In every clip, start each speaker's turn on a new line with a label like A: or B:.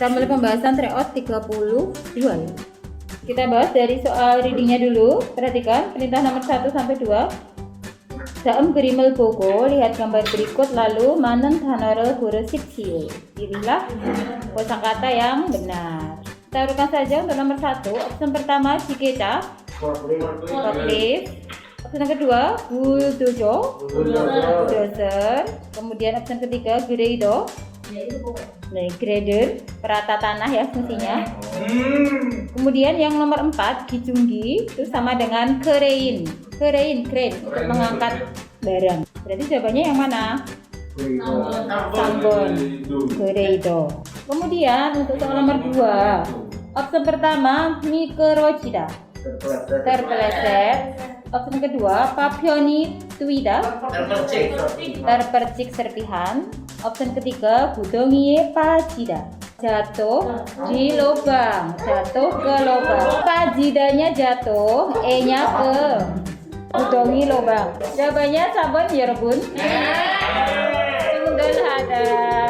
A: Kita mulai pembahasan tryout 32 ya. Kita bahas dari soal readingnya dulu. Perhatikan perintah nomor 1 sampai 2. Dalam gerimel bogo, lihat gambar berikut lalu manen dhanara goresipsio. Pilihlah kosakata yang benar. Kita urutkan saja untuk nomor 1. Opsi pertama jiketa, forklift. Opsi yang kedua bulldozer. Kemudian opsi ketiga grader. Grader, perata tanah ya fungsinya. Kemudian yang nomor 4 gijunggi itu sama dengan crane untuk mengangkat barang. Berarti jawabannya yang mana? Sambon, grader. Kemudian untuk soal nomor 2, opsi pertama mikrojida, terpeleset. Opsi kedua papioni tuida, terpercik serpihan. Opsi ketiga budongie pajida, jatuh di lubang, jatuh ke lubang. Pajidanya jatuh, E-nya ke budongi lubang. Jawabannya sabun ya Rebun. Tunggal ada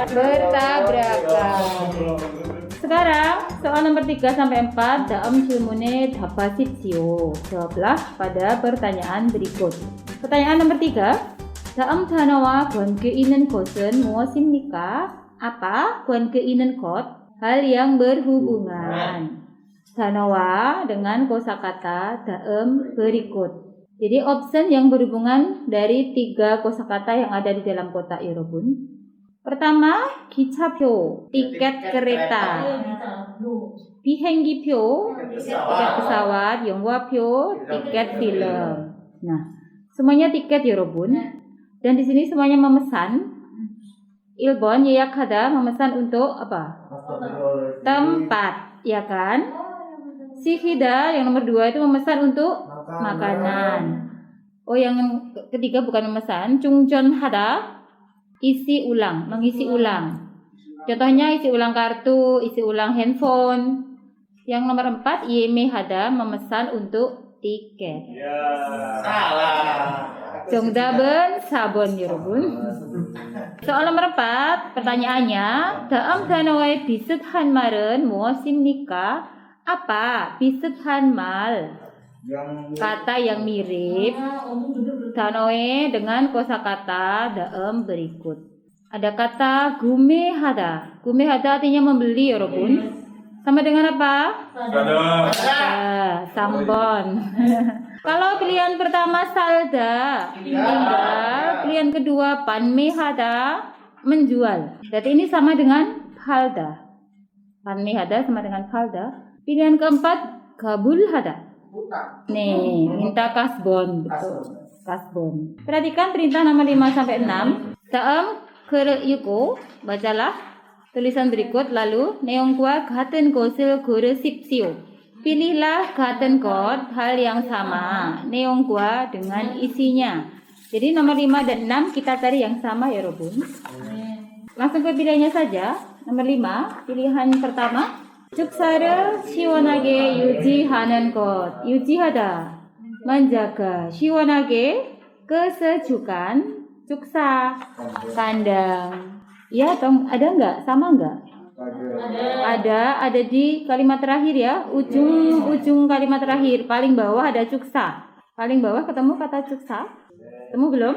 A: bertabrakan. Sekarang soal nomor 3 sampai 4 dalam jilmune dapasipsio. Jawablah pada pertanyaan berikut. Pertanyaan nomor 3. 다음 단어와 관계 있는 것은 무엇입니까? Apa 관계 있는 것? Hal yang berhubungan. 단어와 dengan kosakata dalam berikut. Jadi option yang berhubungan dari 3 kosakata yang ada di dalam kotak Yorobun. Pertama, 기차표, tiket kereta. 비행기표, tiket pesawat. 영화표, tiket film. Nah, semuanya tiket Yorobun. Dan di sini semuanya memesan. Ilbon 예약하다 memesan untuk apa? Tempat, ya kan? Sihida yang nomor 2 itu memesan untuk makanan. Oh, yang ketiga bukan memesan. 충전하다 isi ulang, mengisi ulang. Contohnya isi ulang kartu, isi ulang handphone. Yang nomor 4 예매하다 memesan untuk tiket.
B: Salah.
A: 정답은 4번 여러분. Soal nomor 4 pertanyaannya 다음 단어의 비슷한 말은 무엇입니까? Apa 비슷한 말? Kata yang mirip. 단어에 dengan kosakata dalam berikut. Ada kata 구매하다. 구매하다 artinya membeli 여러분. Sama dengan apa? Sambon. Kalau pilihan pertama salda, tinggal. Pilihan kedua panmehada, menjual. Berarti ini sama dengan palda. Panmehada sama dengan palda. Pilihan keempat kabulhada. Nih, minta kasbon, betul. Kasbon. Perhatikan perintah nomor 5 sampai 6. Dalam keuku, bacalah tulisan berikut lalu neong과 같은 것을 고르십시오. Pilihlah 같은 것, hal yang sama. 내용과 dengan isinya. Jadi nomor 5 dan 6 kita cari yang sama ya Robun. Langsung ke pilihannya saja. Nomor 5, pilihan pertama. 축사를 시원하게 유지하는 것. 유지하다, menjaga. 시원하게, kesejukan. 축사, kandang. Ya, ada enggak? Sama enggak? Ada di kalimat terakhir ya, ujung kalimat terakhir paling bawah ada cuksa. Paling bawah ketemu kata cuksa. Ketemu belum?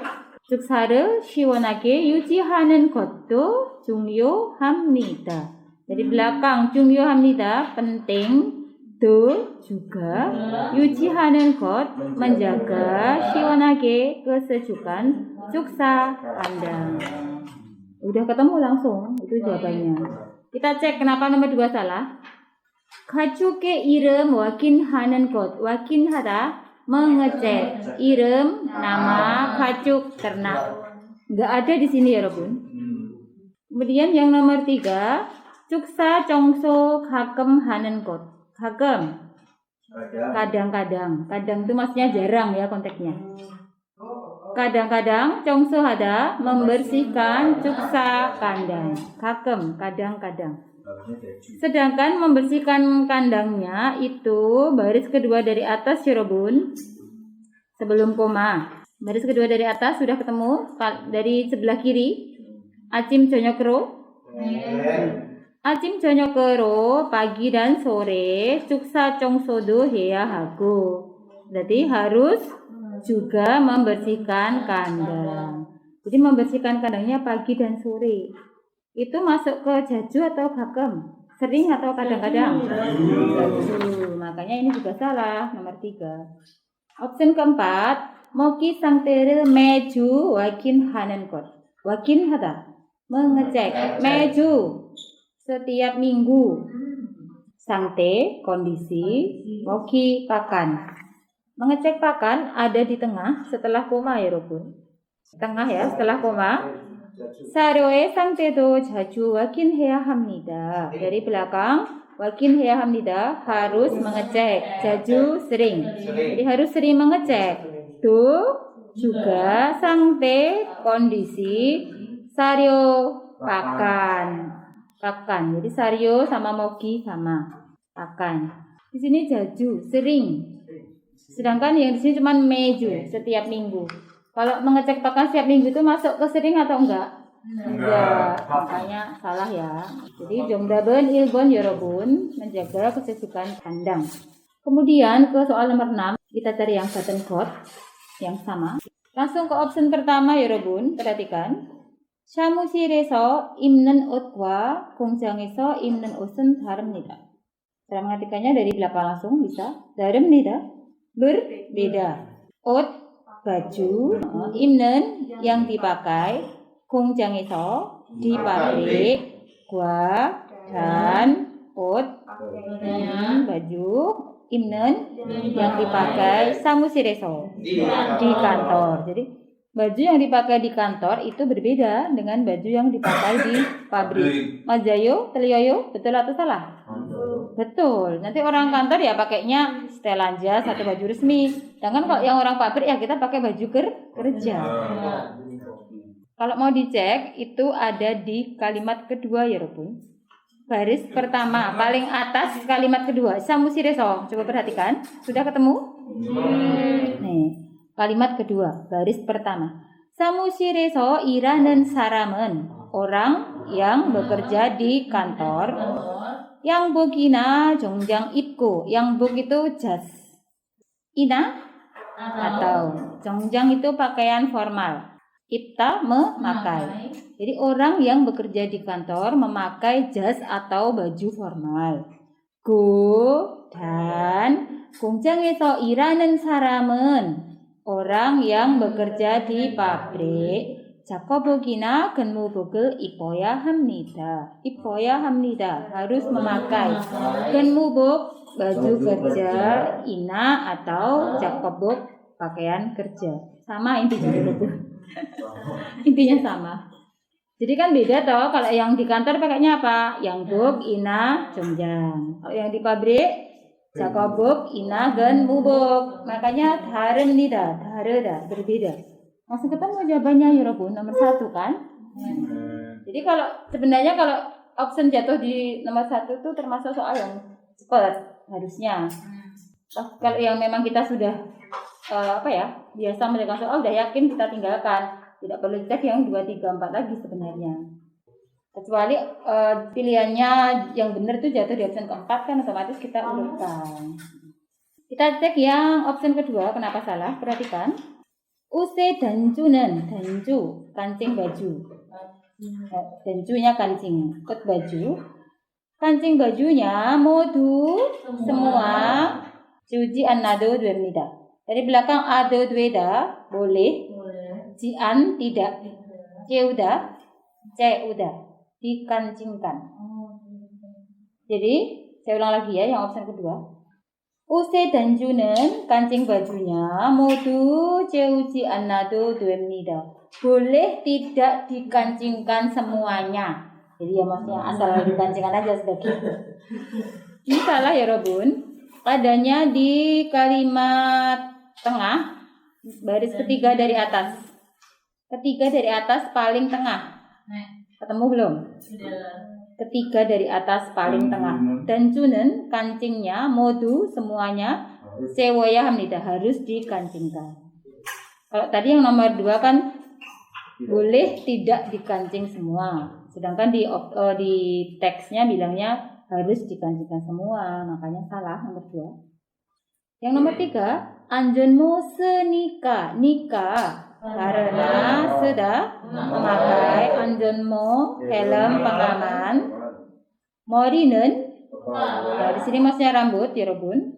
A: Cuksa를 시원하게 유지하는 것도 중요합니다. Dari belakang 중요합니다 penting, do juga, 유지하는 것 menjaga, 시원하게 kesejukan, cuksa kandang. Udah ketemu langsung, itu jawabannya. Kita cek kenapa nomor 2 salah. 가족의 이름 확인하는 것. 확인하다, mengecek. I름, nama, 가족, ternak. Nggak ada di sini ya, Robun. Kemudian yang nomor 3, 축사 정소 가끔 하는 것. 가끔, kadang-kadang. Kadang itu maksudnya jarang ya konteksnya. Kadang-kadang 정소하다, membersihkan, cuksa kandang. 가끔, kadang-kadang. Sedangkan membersihkan kandangnya itu baris kedua dari atas ya Robun. Sebelum koma. Baris kedua dari atas sudah ketemu dari sebelah kiri. Acim Jonyokro. A침 저녁으로 pagi dan sore suksa 청소도 해야 하고. Berarti harus juga membersihkan kandang. Jadi membersihkan kandangnya pagi dan sore. Itu masuk ke jaju atau bakem? Sering atau kadang-kadang? Jaju. Makanya ini juga salah, nomor 3. Opsi keempat, moki 상태를 매주 확인하는 것. 확인하다, mengecek. 매주, setiap minggu. Sangte, kondisi. Moki, pakan. Mengecek pakan ada di tengah setelah koma ya Robun. Tengah ya, setelah koma. 사료의 상태도 자주 확인해야 합니다. Dari belakang, 확인해야 합니다. Harus mengecek. 자주, sering. Jadi harus sering mengecek. Do, juga. 상태, kondisi. 사료, pakan. Pakan. Jadi sario sama moki sama. Pakan. Di sini jaju, sering. Sedangkan yang di sini cuma meju, setiap minggu. Kalau mengecek pakan setiap minggu itu masuk ke sering atau enggak? Enggak. Makanya salah ya. Jadi 정답은 1번 여러분, menjaga kesejukan kandang. Kemudian ke soal nomor 6, kita cari yang button coat yang sama. Langsung ke opsi pertama 여러분, perhatikan. 사무실에서 입는 옷과 공장에서 입는 옷은 다릅니다. Cara mengartikannya dari belakang langsung bisa. 다릅니다. Berbeda. Out, baju, 입는 yang dipakai, 공장에서 di pabrik, gua dan 옷 baju, 입는 yang dipakai, 사무실에서 di kantor. Jadi baju yang dipakai di kantor itu berbeda dengan baju yang dipakai di pabrik. 맞아요? 틀려요? Betul atau salah? Betul. Nanti orang kantor ya pakainya setelan jas atau baju resmi. Sedangkan kalau yang orang pabrik ya kita pakai baju kerja. Kalau mau dicek itu ada di kalimat kedua ya Robun. Baris pertama, paling atas kalimat kedua. 사무실에서. Coba perhatikan. Sudah ketemu? Nih, kalimat kedua, baris pertama. 사무실에서 일하는 사람은 orang yang bekerja di kantor. 양복이나 정장 입고, 양복 itu jas, ina atau 정장 itu pakaian formal, ibta memakai. Jadi orang yang bekerja di kantor memakai jas atau baju formal. Go dan 공장에서 일하는 사람은 orang yang bekerja di pabrik. 작업복이나 근무복을 입어야 합니다. 입어야 합니다. Harus memakai. 근무복, baju kerja, ina atau 작업복, pakaian kerja. Sama intinya dulu. Intinya sama. Jadi kan beda toh, kalau yang di kantor pakainya apa? 양복, ina, 정장. Kalau yang di pabrik, 작업복, ina, 근무복. Makanya 다릅니다. 다르다, berbeda. Langsung ketemu jawabannya ya Robun, nomor 1 kan? Jadi kalau sebenarnya kalau option jatuh di nomor 1 itu termasuk soal yang cepat harusnya. Kalau yang memang kita sudah biasa mengerjakan soal, udah yakin kita tinggalkan. Tidak perlu cek yang 2, 3, 4 lagi sebenarnya. Kecuali pilihannya yang benar itu jatuh di option keempat kan otomatis kita urutkan. Kita cek yang option kedua, kenapa salah? Perhatikan. Use danju는, danju, kancing baju. Danjunya kancing, kot baju. Kancing bajunya modu semua cuci annado 됩니다. Dari belakang ado dweda boleh, jian tidak, ceuda, dikancingkan. Jadi saya ulang lagi ya yang opsi kedua. 옷의 단추는 kancing bajunya modu ceuci annado 됩니다. Boleh tidak dikancingkan semuanya. Jadi ya maksudnya asal dikancingkan aja sudah gitu. Ini salah ya Robun. Adanya di kalimat tengah, baris ketiga dari atas. Ketiga dari atas paling tengah. Ketemu belum? Ketiga dari atas paling tengah. Dancunen kancingnya modu semuanya sewoya hamnida harus dikancingkan. Kalau tadi yang nomor 2 kan boleh tidak dikancing semua. Sedangkan di teksnya bilangnya harus digantikan semua, makanya salah nomor 2. Yang nomor 3, anjenmu senika, nikah karena sudah memakai anjenmu helm pengaman. Mori는, di sini maksudnya rambut, 여러분.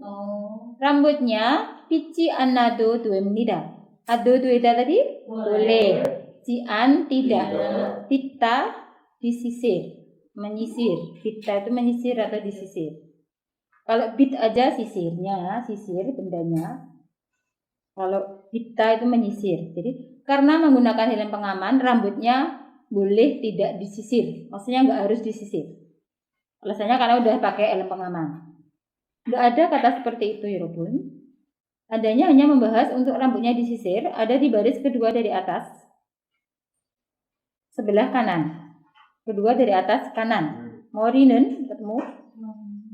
A: Rambutnya pici annado duemnida. Ado dueda tadi boleh, cian tidak. Pita disisir, menyisir. Pita itu menyisir atau disisir. Kalau bit aja sisirnya, sisir bendanya. Kalau pita itu menyisir. Jadi karena menggunakan helm pengaman, rambutnya boleh tidak disisir. Maksudnya nggak harus disisir. Alasannya karena udah pakai helm pengaman. Nggak ada kata seperti itu, Yorobun. Adanya hanya membahas untuk rambutnya disisir, ada di baris kedua dari atas, sebelah kanan. Kedua dari atas kanan. Morinen, ketemu?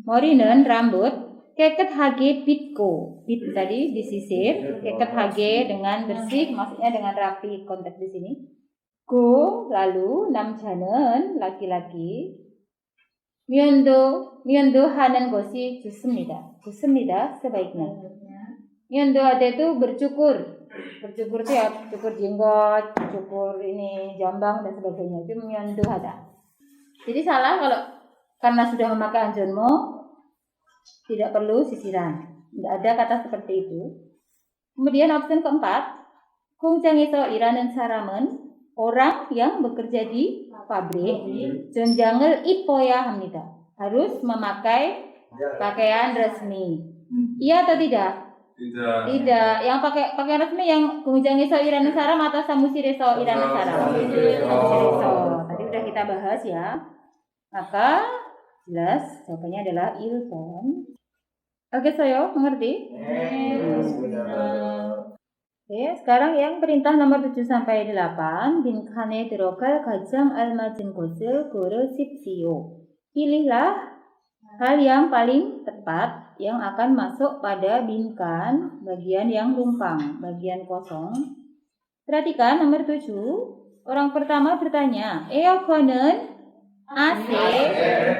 A: Morinen, rambut. Keket hage pitko. Pit tadi disisir. Keket hage dengan bersih, maksudnya dengan rapi konteks di sini. Go, lalu namjanen, laki-laki. Myondo hanan gosi 좋습니다. 좋습니다. Sebaiknya. Myondo ada itu bercukur. Bercukur itu ya cukur jenggot, cukur ini jambang dan sebagainya. Itu myondo ada. Jadi salah kalau karena sudah memakai anjonmo tidak perlu sisiran. Tidak ada kata seperti itu. Kemudian opsi keempat, 공장에서 일하는 사람은 orang yang bekerja di pabrik 전장을 입어야 합니다. Harus memakai pakaian resmi. Iya atau tidak? Tidak. Yang pakai pakaian resmi yang 공장에서 일하는 사람 atau 사무실에서 일하는 사람? 사무실에서. Tadi sudah kita bahas ya. Maka jelas jawabannya adalah 1번. Oke, saya mengerti? Oke, sekarang yang perintah nomor 7 sampai 8. 빈칸에 들어갈 가장 알맞은 곳을 고르십시오. Pilihlah hal yang paling tepat yang akan masuk pada binkan bagian yang lumpang, bagian kosong. Perhatikan nomor 7. Orang pertama bertanya, 에어컨은 AC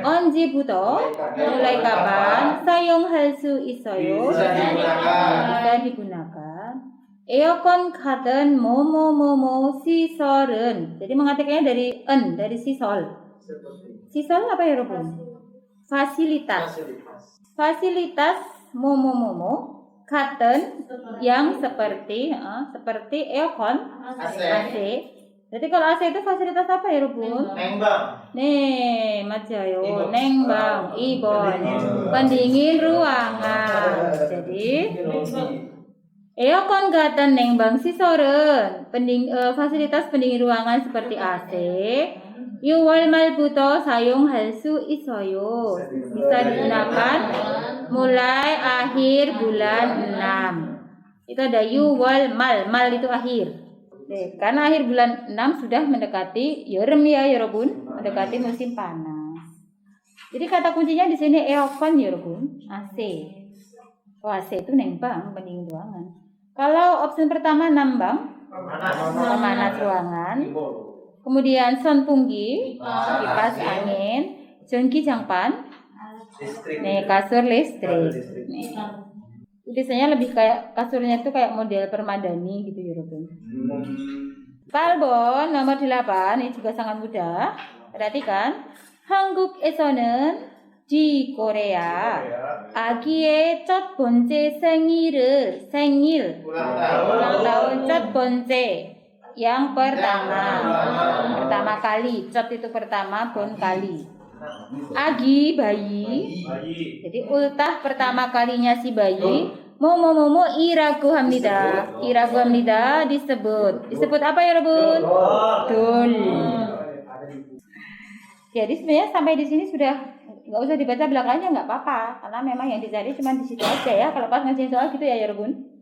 A: 언제부터 mulai kapan 사용할 수 있어요? bisa digunakan. 에어컨 카든 뭐뭐뭐뭐 시설은. Jadi mengatakannya dari sisol. Sisol apa ya, Robun? Fasilitas. Fasilitas 뭐뭐뭐뭐 카든 yang seperti 에어컨 AC. Jadi kalau AC itu fasilitas apa ya, Robun?
B: Nengbang.
A: 네, 맞아요. 냉방, 입원, pendingin ruangan. Jadi 에어컨 같은 냉방 시설은 fasilitas pendingin ruangan seperti AC 6월 말부터 사용할 수 있어요. Bisa digunakan mulai akhir bulan 6. Itu ada 6월 mal itu akhir. Oke, karena akhir bulan 6 sudah mendekati 여름 ya, 여러분, mendekati musim panas. Jadi kata kuncinya di sini 에어컨, 여러분, AC. Oh, AC itu nembang, pendingin ruangan. Kalau opsi pertama nambang, pemanas ruangan. Kemudian 선풍기, kipas angin. 전기 장판, nih kasur listrik. Nih. Biasanya lebih kayak kasurnya itu kayak model permadani gitu ya, Robin. Palbon nomor 8, ini juga sangat mudah. Perhatikan. 한국에서는 di Korea 아기의 첫 번째 생일 ulang tahun 첫 번째 yang pertama kali. 첫 itu pertama, bon kali. Agi bayi. Jadi ultah pertama kalinya si bayi. Momo iraku hamnida. Iraku hamnida disebut apa ya, Rebun? Dul. Jadi sebenarnya sampai di sini sudah nggak usah dibaca belakangnya, nggak apa-apa, karena memang yang dicari cuma di situ aja ya. Kalau pas ngajarin soal gitu ya, Rebun.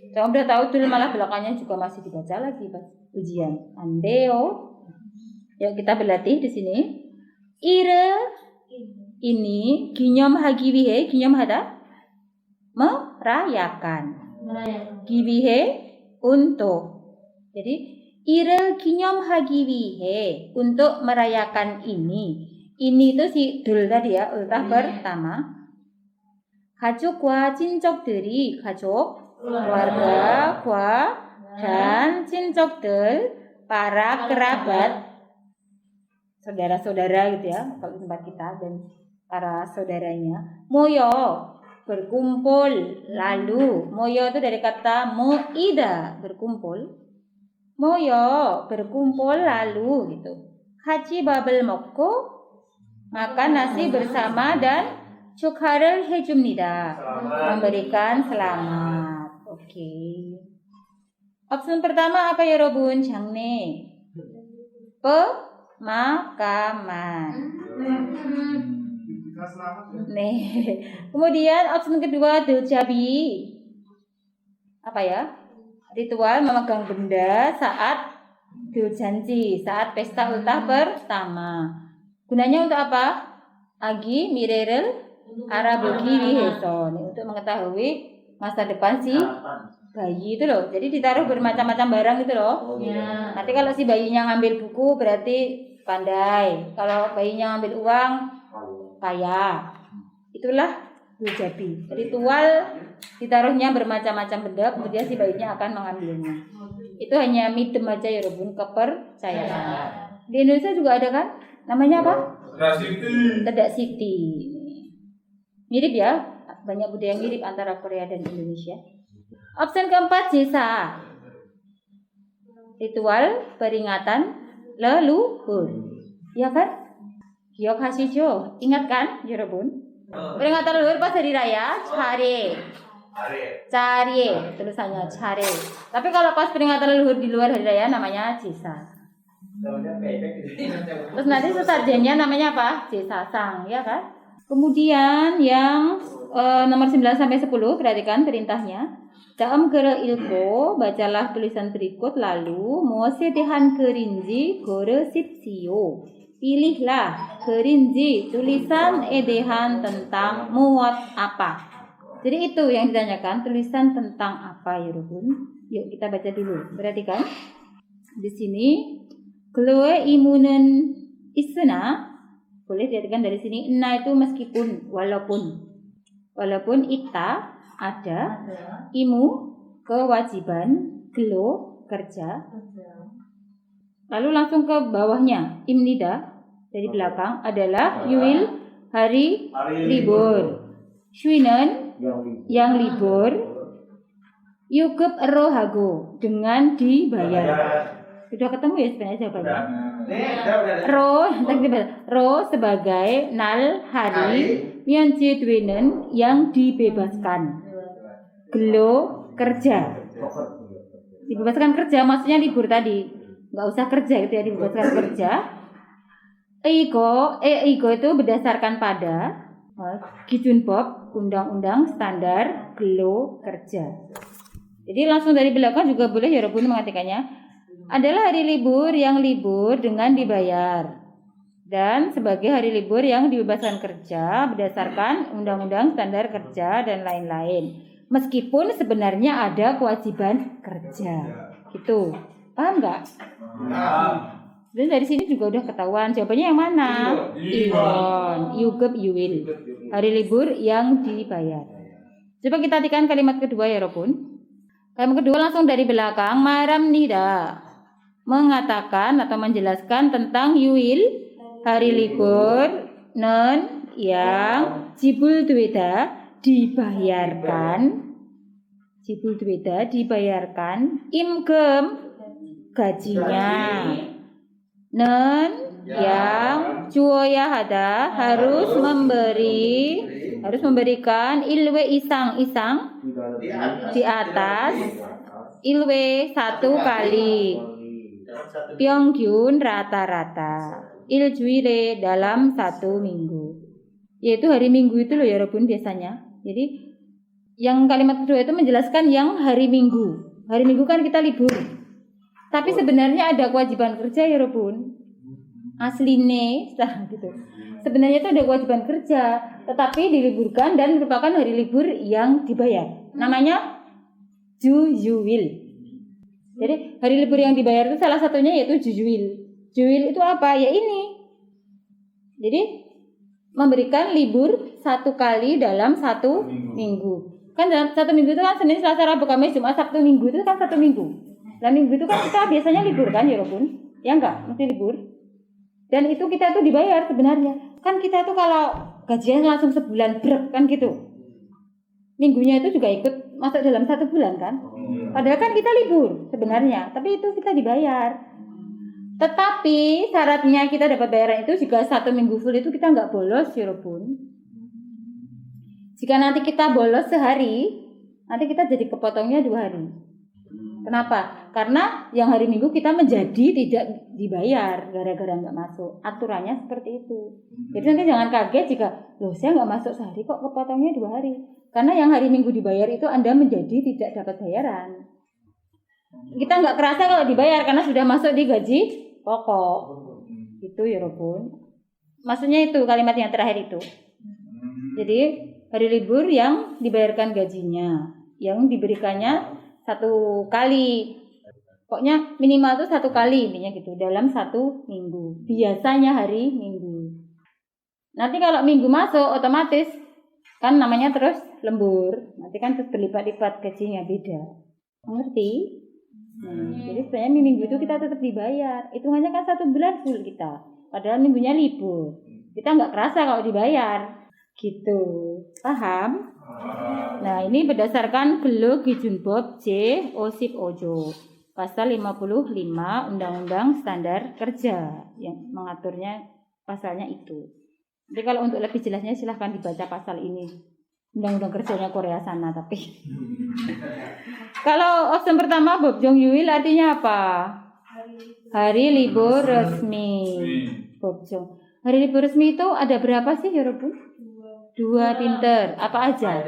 A: Kamu udah tahu dul malah belakangnya juga masih dibaca lagi pas ujian. Andeo. Yuk kita berlatih di sini. Ire ini 기념하기 위해 기념하다 merayakan. 기위해 untuk. Jadi I를 기념하기 위해 untuk merayakan ini. Ini itu si dul tadi ya, ultah pertama. 가족과 친척들이 가족, keluarga, kwa, dan 친척들, para kerabat, saudara-saudara gitu ya, kalau tempat kita dan para saudaranya. Moyo, berkumpul, lalu. Moyo itu dari kata moida, berkumpul. Moyo, berkumpul lalu gitu. 같이 밥을 먹고, makan nasi bersama dan 축하를 해줍니다. memberikan selamat. Oke. Opsi pertama apa ya Robun? 장례. Pemakaman. Nih. Kemudian opsi kedua diljabi. Apa ya? Ritual memegang benda saat diljanji, saat pesta ultah pertama. Gunanya untuk apa? Agi mirerel arabugi wiheso. Untuk mengetahui masa depan si bayi itu loh. Jadi ditaruh bermacam-macam barang gitu loh. Nanti kalau si bayinya ngambil buku berarti pandai. Kalau bayinya ngambil uang kaya. Itulah diljabi. Ritual ditaruhnya bermacam-macam benda, kemudian si bayinya akan mengambilnya. Itu hanya mitem aja ya Robun, kepercayaan. Di Indonesia juga ada kan? Namanya apa? Tedak Siti. Mirip ya, banyak budaya yang mirip antara Korea dan Indonesia. Opsi keempat jesa. Ritual peringatan leluhur. Ya kan? 기억하시죠? Ingat kan, 여러분? Peringatan leluhur pas hari raya, cari, tulisannya cari. Tapi kalau pas peringatan leluhur di luar hari raya namanya jesa. Terus nanti sesajennya namanya apa? Jesasang, ya kan? Kemudian yang nomor 9 sampai 10, perhatikan perintahnya. Dalam gere ilko, bacalah tulisan berikut lalu muasedehan kerinji gore sipsio. Pilihlah kerinji tulisan edehan tentang muat apa. Jadi itu yang ditanyakan, tulisan tentang apa ya Rukun. Yuk kita baca dulu. Perhatikan. Di sini Kloe imunen isna, boleh dilihatkan dari sini. Na itu meskipun, walaupun ita ada, imu kewajiban, glo kerja. Lalu langsung ke bawahnya, imnida dari belakang adalah yuil hari libur, shuinen yang libur, yukup rohago dengan dibayar. Sudah ketemu ya sebenarnya jawabannya. Ro sebagai nal hari, myeonji dwinen yang dibebaskan. Gelo kerja. Dibebaskan kerja maksudnya libur tadi. Enggak usah kerja gitu ya, dibebaskan kerja. Eigo itu berdasarkan pada Gijunbob, undang-undang standar gelo kerja. Jadi langsung dari belakang juga boleh ya Robun mengatakannya. Adalah hari libur yang libur dengan dibayar dan sebagai hari libur yang dibebaskan kerja berdasarkan undang-undang standar kerja dan lain-lain. Meskipun sebenarnya ada kewajiban kerja. Gitu. Paham nggak? Dan dari sini juga udah ketahuan jawabannya yang mana? Iwon, yugup yuwil. Hari libur yang dibayar. Coba kita artikan kalimat kedua ya Robun. Kalimat kedua langsung dari belakang. Maram nida. Mengatakan atau menjelaskan tentang yuil hari libur non yang jibul dweda dibayarkan imgem gajinya non yang cuoya hada harus memberikan ilwe isang di atas ilwe 1 kali Pyongyun rata-rata iljuire dalam 1 minggu. Yaitu hari minggu itu loh ya Robun biasanya. Jadi yang kalimat kedua itu menjelaskan yang hari minggu. Hari minggu kan kita libur. Tapi sebenarnya ada kewajiban kerja ya Robun. Asline gitu. Sebenarnya itu ada kewajiban kerja, tetapi diliburkan dan merupakan hari libur yang dibayar. Namanya Juyuil. Jadi hari libur yang dibayar itu salah satunya yaitu juil. Juil itu apa? Ya ini. Jadi memberikan libur 1 kali dalam 1 minggu. Kan dalam 1 minggu itu kan Senin, Selasa, Rabu, Kamis, Jumat, Sabtu, Minggu itu kan 1 minggu. Nah minggu itu kan kita biasanya libur kan ya Robun? Ya enggak? Mesti libur. Dan itu kita tuh dibayar sebenarnya. Kan kita tuh kalau gajian langsung sebulan brek kan gitu. Minggunya itu juga ikut masuk dalam 1 bulan kan. Padahal kan kita libur sebenarnya, tapi itu kita dibayar. Tetapi syaratnya kita dapat bayaran itu jika 1 minggu full itu kita nggak bolos ya Robun. Jika nanti kita bolos sehari, nanti kita jadi kepotongnya 2 hari. Kenapa? Karena yang hari Minggu kita menjadi tidak dibayar gara-gara nggak masuk. Aturannya seperti itu. Jadi nanti jangan kaget jika loh saya nggak masuk sehari kok kepotongnya 2 hari. Karena yang hari Minggu dibayar itu Anda menjadi tidak dapat bayaran. Kita nggak kerasa kalau dibayar karena sudah masuk di gaji pokok. Itu ya Robun. Maksudnya itu kalimat yang terakhir itu. Jadi hari libur yang dibayarkan gajinya, yang diberikannya 1 kali. Pokoknya minimal tuh 1 kali intinya gitu dalam 1 minggu. Biasanya hari Minggu. Nanti kalau Minggu masuk otomatis kan namanya terus lembur. Nanti kan terus berlipat-lipat gajinya beda. Mengerti? Jadi sebenarnya Minggu itu kita tetap dibayar. Hitungannya kan 1 bulan full kita. Padahal minggunya libur. Kita nggak kerasa kalau dibayar. Gitu. Paham? Nah ini berdasarkan Gelo Gijunbob J. Osip Ojo. Pasal 55 Undang-Undang Standar Kerja. Yang mengaturnya pasalnya itu. Jadi kalau untuk lebih jelasnya silahkan dibaca pasal ini. Undang-undang kerjanya Korea sana tapi. Kalau opsi pertama Bob Jong Yuil artinya apa? Hari libur resmi. Bob Jong. Hari libur resmi itu ada berapa sih ya Robun? 2 pinter. Apa aja?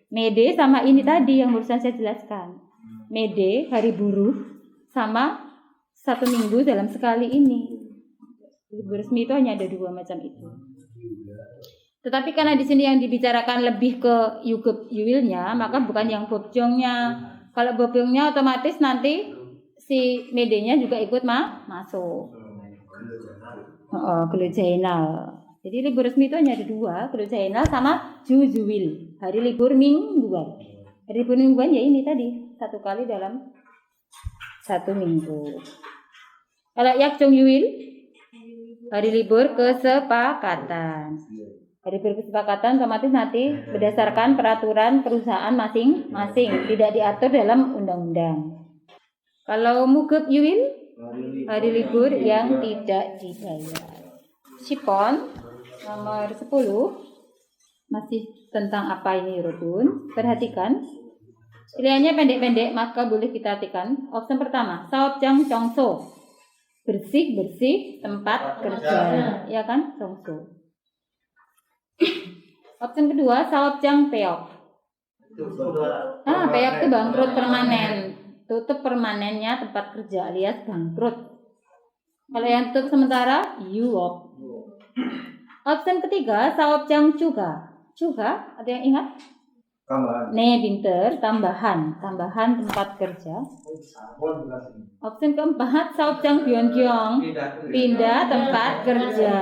A: Mede sama ini tadi yang barusan saya jelaskan. Mede hari buruh sama 1 minggu dalam sekali ini. Libur resmi itu hanya ada 2 macam itu. Tetapi karena di sini yang dibicarakan lebih ke Yuilnya, maka bukan yang Bob Jongnya. Kalau Bob Jongnya otomatis nanti si Medenya juga ikut masuk. Gelo Jainal. Jadi libur resmi itu hanya ada 2, Gelo Jainal sama Juil. Hari libur mingguan. Hari libur mingguan ya ini tadi 1 kali dalam 1 minggu. Kalau Yak Jong Yuil, hari libur kesepakatan. Hari berkesepakatan otomatis nanti berdasarkan peraturan perusahaan masing-masing, tidak diatur dalam undang-undang. Kalau Mugep Yuil, hari libur yang tidak dibayar. Sipon nomor 10 masih tentang apa ini Robun? Perhatikan. Pilihannya pendek-pendek maka boleh kita artikan. Opsi pertama, Saopjang Chongso. Bersih-bersih tempat kerja. Ya kan? Chongso. Opsi kedua, Saopjang Peok. Peok itu bangkrut permanen. Tutup permanennya tempat kerja alias bangkrut. Kalau yang tutup sementara, Yuop. Opsi ketiga, Saopjang Juga. Juga, ada yang ingat? Tambahan. Pinter, tambahan tempat kerja. Opsi keempat, Saopjang Byonggyong, pindah tempat kerja.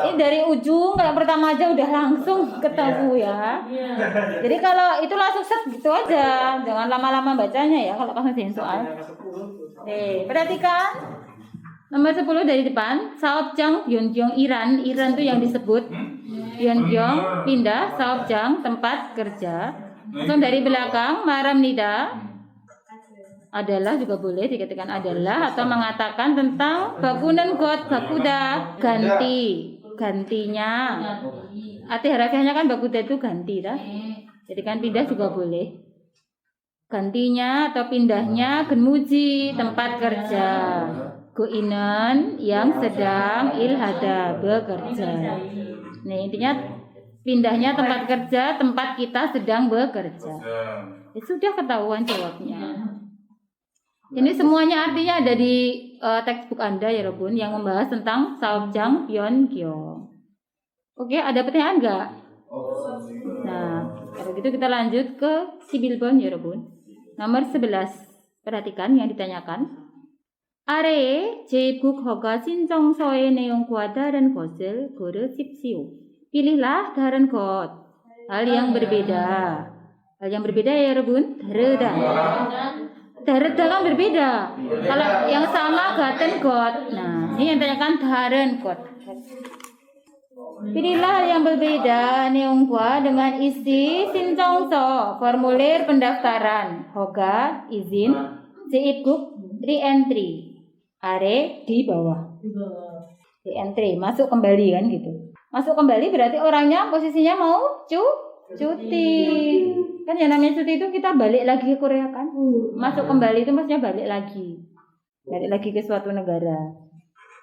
A: Ini dari ujung kayak pertama aja udah langsung ketemu ya. Jadi kalau itu langsung set gitu aja, jangan lama-lama bacanya ya kalau pas ngerjain soal. Perhatikan. Nomor 10 dari depan, Saopjang Byonggyong Iran tuh yang disebut Byonggyong pindah Saopjang tempat kerja. Langsung dari belakang Maramnida adalah juga boleh dikatakan adalah atau mengatakan tentang bakunan got bakuda gantinya. Arti harafiahnya kan bakuda itu ganti dah. Jadi kan pindah juga boleh. Gantinya atau pindahnya genmuji tempat kerja. Goinen yang sedang ilhada bekerja. Nah intinya pindahnya tempat kerja, tempat kita sedang bekerja. Ya, sudah ketahuan jawabnya. Ini semuanya artinya ada di textbook Anda ya Robun yang membahas tentang Saopjang Byonggyong. Oke, ada pertanyaan enggak? Nah, kalau gitu kita lanjut ke Sibilbon ya Robun. Nomor 11. Perhatikan yang ditanyakan. 아래에 제국허가 신청서의 내용과 다른 것을 고르십시오. Pilihlah daran 것. Hal yang berbeda. Hal yang berbeda ya, Rebun? Daruda. Daruda kan berbeda. Kalau yang sama gaten got. Nah, ini yang ditanyakan daran got. Pilihlah hal yang berbeda neongkwa dengan isi 신청서, formulir pendaftaran, hoga, izin, 제입국, re-entry. Are di bawah. Re-entry, masuk kembali kan gitu. Masuk kembali berarti orangnya posisinya mau cuti. Kan yang namanya cuti itu kita balik lagi ke Korea kan. Masuk kembali itu maksudnya balik lagi. Balik lagi ke suatu negara.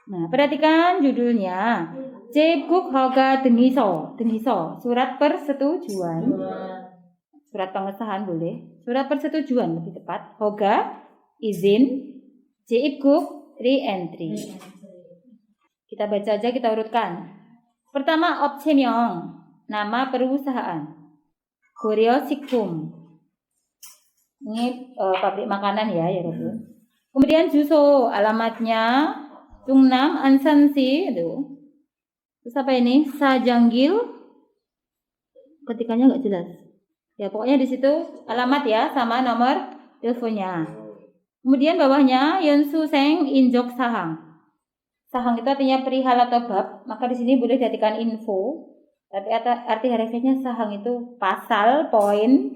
A: Nah, perhatikan judulnya. 제국 허가 등기서. 등기서, surat persetujuan. Surat pengesahan boleh. Surat persetujuan lebih tepat. Hoga, izin. 제입국, re-entry. Kita baca aja, kita urutkan. Pertama, 업체명, nama perusahaan. 고려식품. Ini pabrik makanan ya, 여러분. Kemudian 주소, alamatnya. Jungnam, Ansansi, itu. Terus apa ini? Sajanggil. Ketikannya nggak jelas. Ya pokoknya di situ alamat ya sama nomor teleponnya. Kemudian bawahnya Yonsuseng Injok Sahang. Sahang itu artinya perihal atau bab. Maka di sini boleh diartikan info. Tapi arti harfiahnya sahang itu pasal, poin,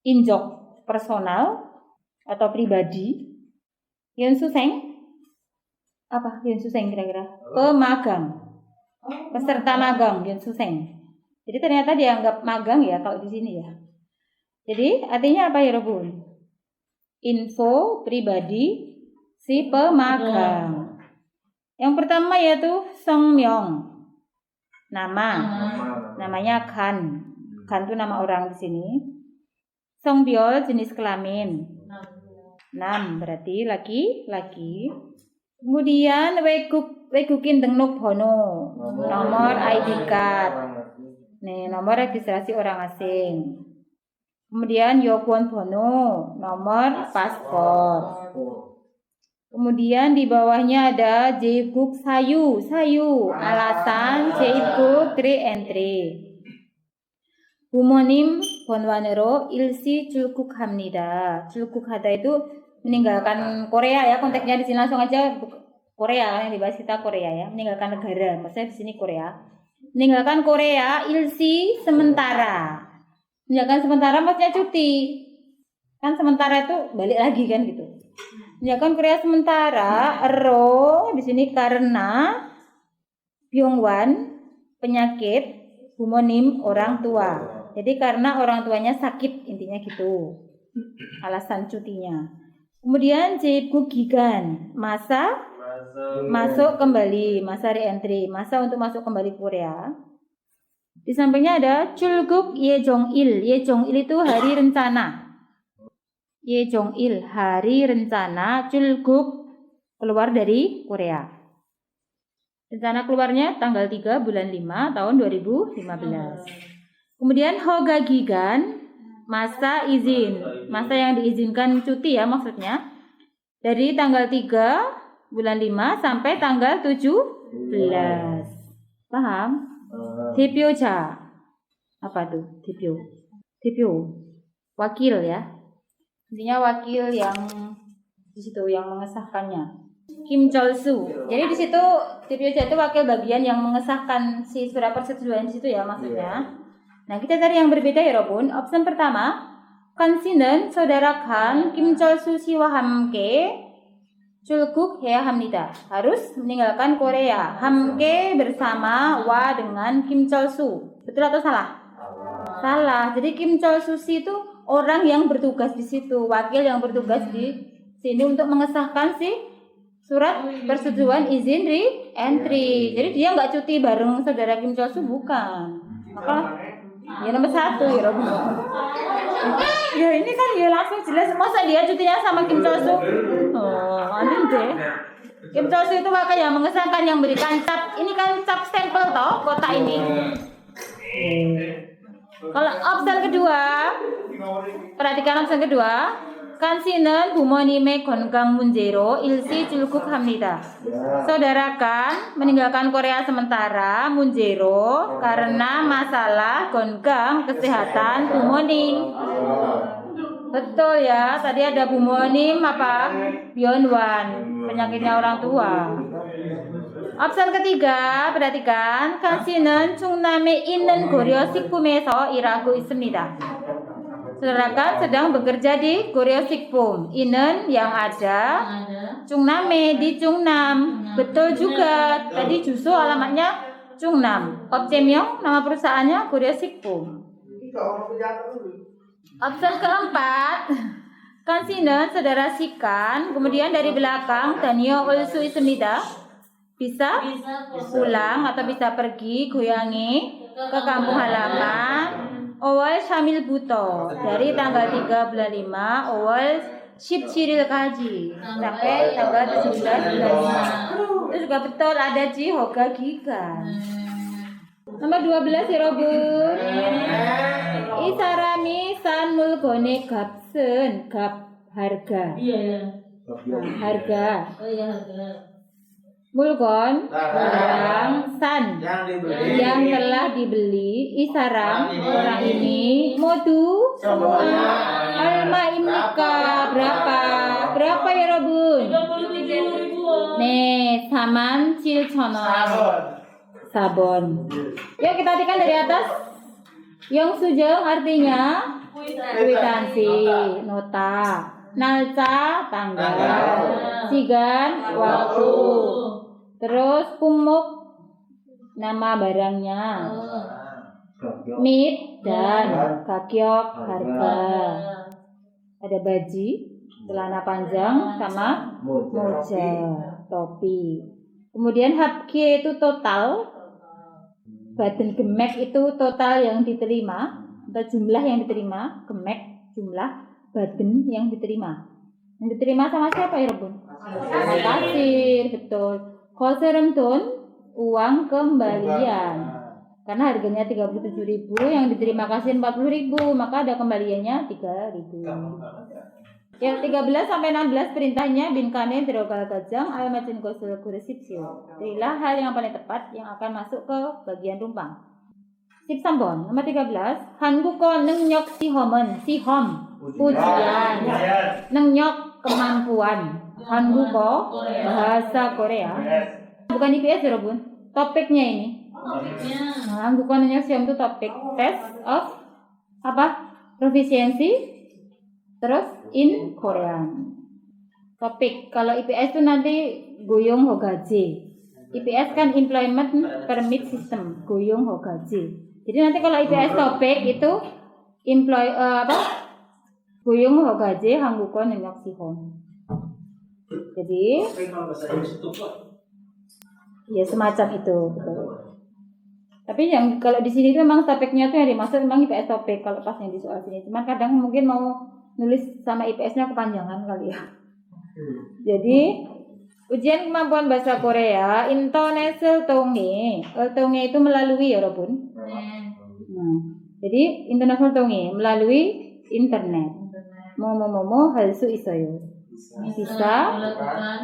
A: injok personal atau pribadi. Yonsuseng apa? Yonsuseng kira-kira pemagang. Peserta magang Yonsuseng. Jadi ternyata dianggap magang ya kalau di sini ya. Jadi artinya apa ya, Rebun? Info pribadi si pemagang. Yang pertama yaitu Songmyong. Namanya Kan. Kan itu nama orang di sini. Songbyol jenis kelamin. 6 berarti laki-laki. Kemudian Wegukin Dengnuk Bono, nomor ID card. Nih, nomor registrasi orang asing. Kemudian Yokwon Bono, nomor paspor. Kemudian di bawahnya ada Jeibuk Sayu, alasan Jeibuk re-entry. Bumonim Bonwanero Ilsi Julkukhamnida. Julkukhada itu meninggalkan Korea ya, konteksnya di sini langsung aja Korea yang dibahas kita Korea ya, meninggalkan negara. Maksudnya di sini Korea. Meninggalkan Korea Ilsi sementara. Meninggalkan sementara maksudnya cuti. Kan sementara itu balik lagi kan gitu. Meninggalkan Korea sementara ero di sini karena Byungwan penyakit, bumonim orang tua. Jadi karena orang tuanya sakit intinya gitu. Alasan cutinya. Kemudian Jeibuk Gigan, masa masuk kembali, masa re-entry, masa untuk masuk kembali Korea. Di sampingnya ada Chulguk Yejongil. Yejongil itu hari rencana. Yejongil, hari rencana Chulguk keluar dari Korea. Rencana keluarnya tanggal 3 bulan 5 tahun 2015. Kemudian Hoga Gigan, masa izin, masa yang diizinkan cuti ya maksudnya. Dari tanggal 3 bulan 5 sampai tanggal 17. Paham? Depyoja. Apa tuh? Depyo. Wakil ya. Intinya wakil yang di situ yang mengesahkannya. Kim Chol-su. Jadi di situ Depyoja itu wakil bagian yang mengesahkan si surat persetujuan di situ ya maksudnya. Nah, kita cari yang berbeda ya, Robun. Opsi pertama, Kan 씨는 saudara Kan Kim Chol-su 씨와 함께 출국해야 합니다. Harus meninggalkan Korea. 함께 bersama wa dengan Kim Chol-su. Betul atau salah? Salah. Jadi Kim Chol-su itu orang yang bertugas di situ, wakil yang bertugas di sini untuk mengesahkan si surat persetujuan izin re-entry. Jadi dia nggak cuti bareng saudara Kim Chol-su, bukan. Maka ya nomor 1 ya, Robin. Ya ini kan ya langsung jelas, masa dia cutinya sama Kim Chol-su? Oh, anjing deh. Kim Chol-su itu wakil yang mengesahkan, yang berikan cap. Ini kan cap stempel toh kotak ini. Kalau opsi kedua, perhatikan opsi kedua. 칸씨는 부모님의 건강 문제로 일시 출국합니다. Saudara Kan meninggalkan Korea sementara 문제로 karena masalah 건강 kesehatan bumonim. Betul ya, tadi ada bumonim apa? Bionwan, penyakitnya orang tua. Option ketiga, perhatikan. 칸씨는 충남에 있는 고려식품에서 일하고 있습니다. Saudara Kan sedang bekerja di Goryeo-sikpum. Inen yang ada Chungnam di Chungnam. Betul juga. Tadi justru alamatnya Chungnam. Option nama perusahaannya Goryeo-sikpum. Option keempat, 칸씨는 saudara sikan. Kemudian dari belakang Danio ulsu ismida. Bisa pulang atau bisa pergi goyangi ke kampung halaman. Awal Syamil Buto dari tanggal 3 bulan 5 awal 17일 kaji sampai tanggal 17 bulan 5. Itu juga betul ada Jihoga Giga. Nomor 12 ya Robun. Isarami san mulgone gapsen gap harga. Harga. Mulgon barang san yang telah dibeli isaram orang ini modu semua alma imnika berapa ya Robun? 37.000. 네, 47,000원. sabon. Yuk kita artikan dari atas. Yang sujeng artinya kwitansi, nota. Nalca tanggal. Sigan waktu. Terus pumuk nama barangnya. Mit dan kakyok harga. Ada baji, celana panjang sama moja, topi. Kemudian hapki itu total. Badan gemek itu total yang diterima atau jumlah yang diterima. Gemek jumlah badan yang diterima. Yang diterima sama siapa ya Rebun? Sama kasir, betul. Koseremton, uang kembalian. Karena harganya 37.000, yang diterima kasir 40.000, maka ada kembaliannya 3.000. Ya 13 sampai 16 perintahnya binkane drogal gajang almatin kosul kuresipsio. Inilah hal yang paling tepat yang akan masuk ke bagian rumpang. 13번 nomor 13 한국어 능력 시험은 시험 ujian 능력 kemampuan 한국어 bahasa Korea bukan IPS 여러분 topiknya ini 한국어 능력 시험 itu topik test of apa proficiency terus in Korean topik. Kalau IPS itu nanti goyong hogaji. IPS kan employment permit system goyong hogaji. Jadi nanti kalau IPS topik itu goyong hogaji 한국어 능력 시험. Jadi ya semacam itu betul. Tapi yang kalau di sini itu memang topiknya tuh yang dimaksud memang IPS topik kalau pas yang di soal sini. Cuman kadang mungkin mau nulis sama IPS-nya kepanjangan kali ya. Jadi ujian kemampuan bahasa Korea Intonesil Tonge. Tonge itu melalui ya Robun. Jadi internasional Tonge melalui internet. Momo hal su isoyo. Bisa.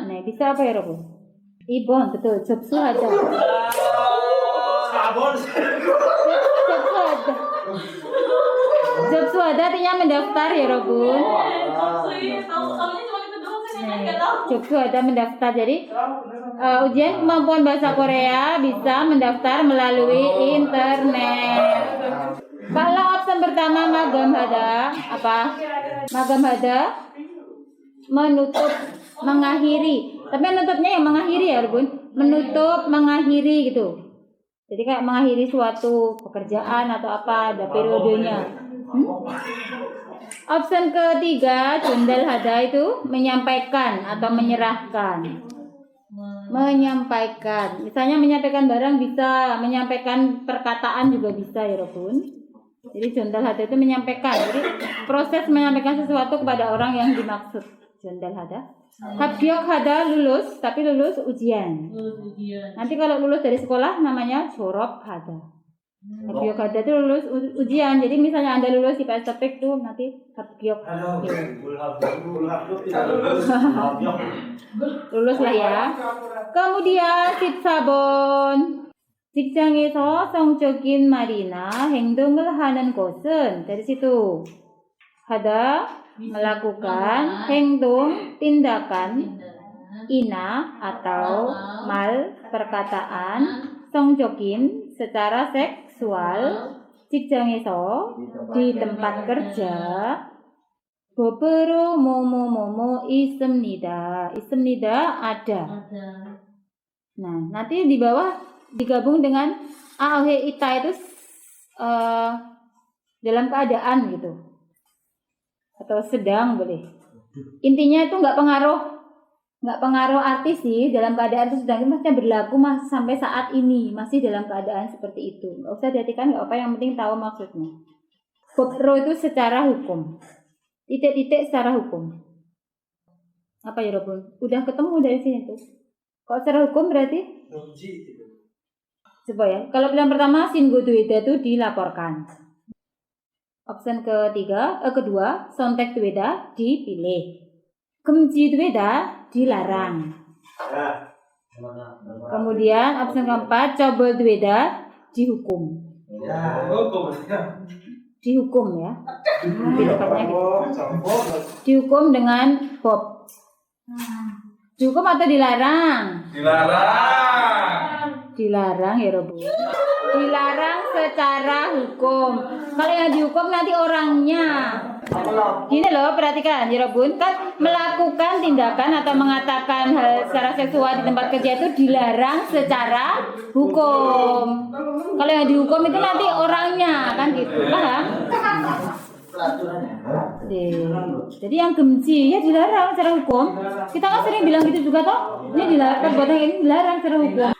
A: Nah, bisa apa ya Robun? Ibon betul. Jobsu ada. Jobsu ada artinya mendaftar ya Robun. Jobsu ada mendaftar. Jadi ujian kemampuan bahasa Korea bisa mendaftar melalui internet. Kalau opsi pertama magam hada apa? Magam hada menutup, mengakhiri. Tapi menutupnya yang mengakhiri ya Robun. Menutup, mengakhiri gitu. Jadi kayak mengakhiri suatu pekerjaan atau apa ada periodenya. Opsi ketiga, jundal hada itu menyampaikan atau menyerahkan. Menyampaikan. Misalnya menyampaikan barang bisa, menyampaikan perkataan juga bisa ya Robun. Jadi jundal hada itu menyampaikan. Jadi proses menyampaikan sesuatu kepada orang yang dimaksud. Jundal hada. Habgyok hada lulus, tapi lulus ujian. Nanti kalau lulus dari sekolah namanya jorop hada. Habgyok ada itu lulus ujian. Jadi misalnya Anda lulus di PSTP tuh nanti habgyok. Lulus lah ya. Kemudian sipsabon. 직장에서 성적인 말이나 행동을 하는 것은 dari situ ada melakukan 행동 tindakan ina atau mal perkataan 성적인 secara seksual 직장에서 di tempat kerja beberapa 뭐뭐뭐뭐 있습니다 ada. Nah nanti di bawah digabung dengan ahe ita itu dalam keadaan gitu atau sedang boleh. Intinya itu nggak pengaruh arti sih, dalam keadaan itu sedang itu maksudnya berlaku sampai saat ini masih dalam keadaan seperti itu. Nggak usah diartikan nggak apa, yang penting tahu maksudnya. Kopro itu secara hukum, titik-titik secara hukum. Apa ya Robun? Udah ketemu dari sini tuh. Kalau secara hukum berarti? Coba ya. Kalau pilihan pertama Singgudueda itu dilaporkan. Opsi kedua Sontekdueda dipilih. Gemjidueda dilarang. Kemudian opsi keempat Coboldueda dihukum. Dihukum ya. Dihukum dengan Bob. Dihukum atau dilarang? Dilarang ya Robo. Dilarang secara hukum. Kalau yang dihukum nanti orangnya. Gini loh, perhatikan ya Robun, kan melakukan tindakan atau mengatakan hal secara seksual di tempat kerja itu dilarang secara hukum. Kalau yang dihukum itu nanti orangnya, kan gitu, paham? Jadi yang gemci ya dilarang secara hukum. Kita kan sering bilang gitu juga toh. Ini dilarang, perbuatan ini dilarang secara hukum.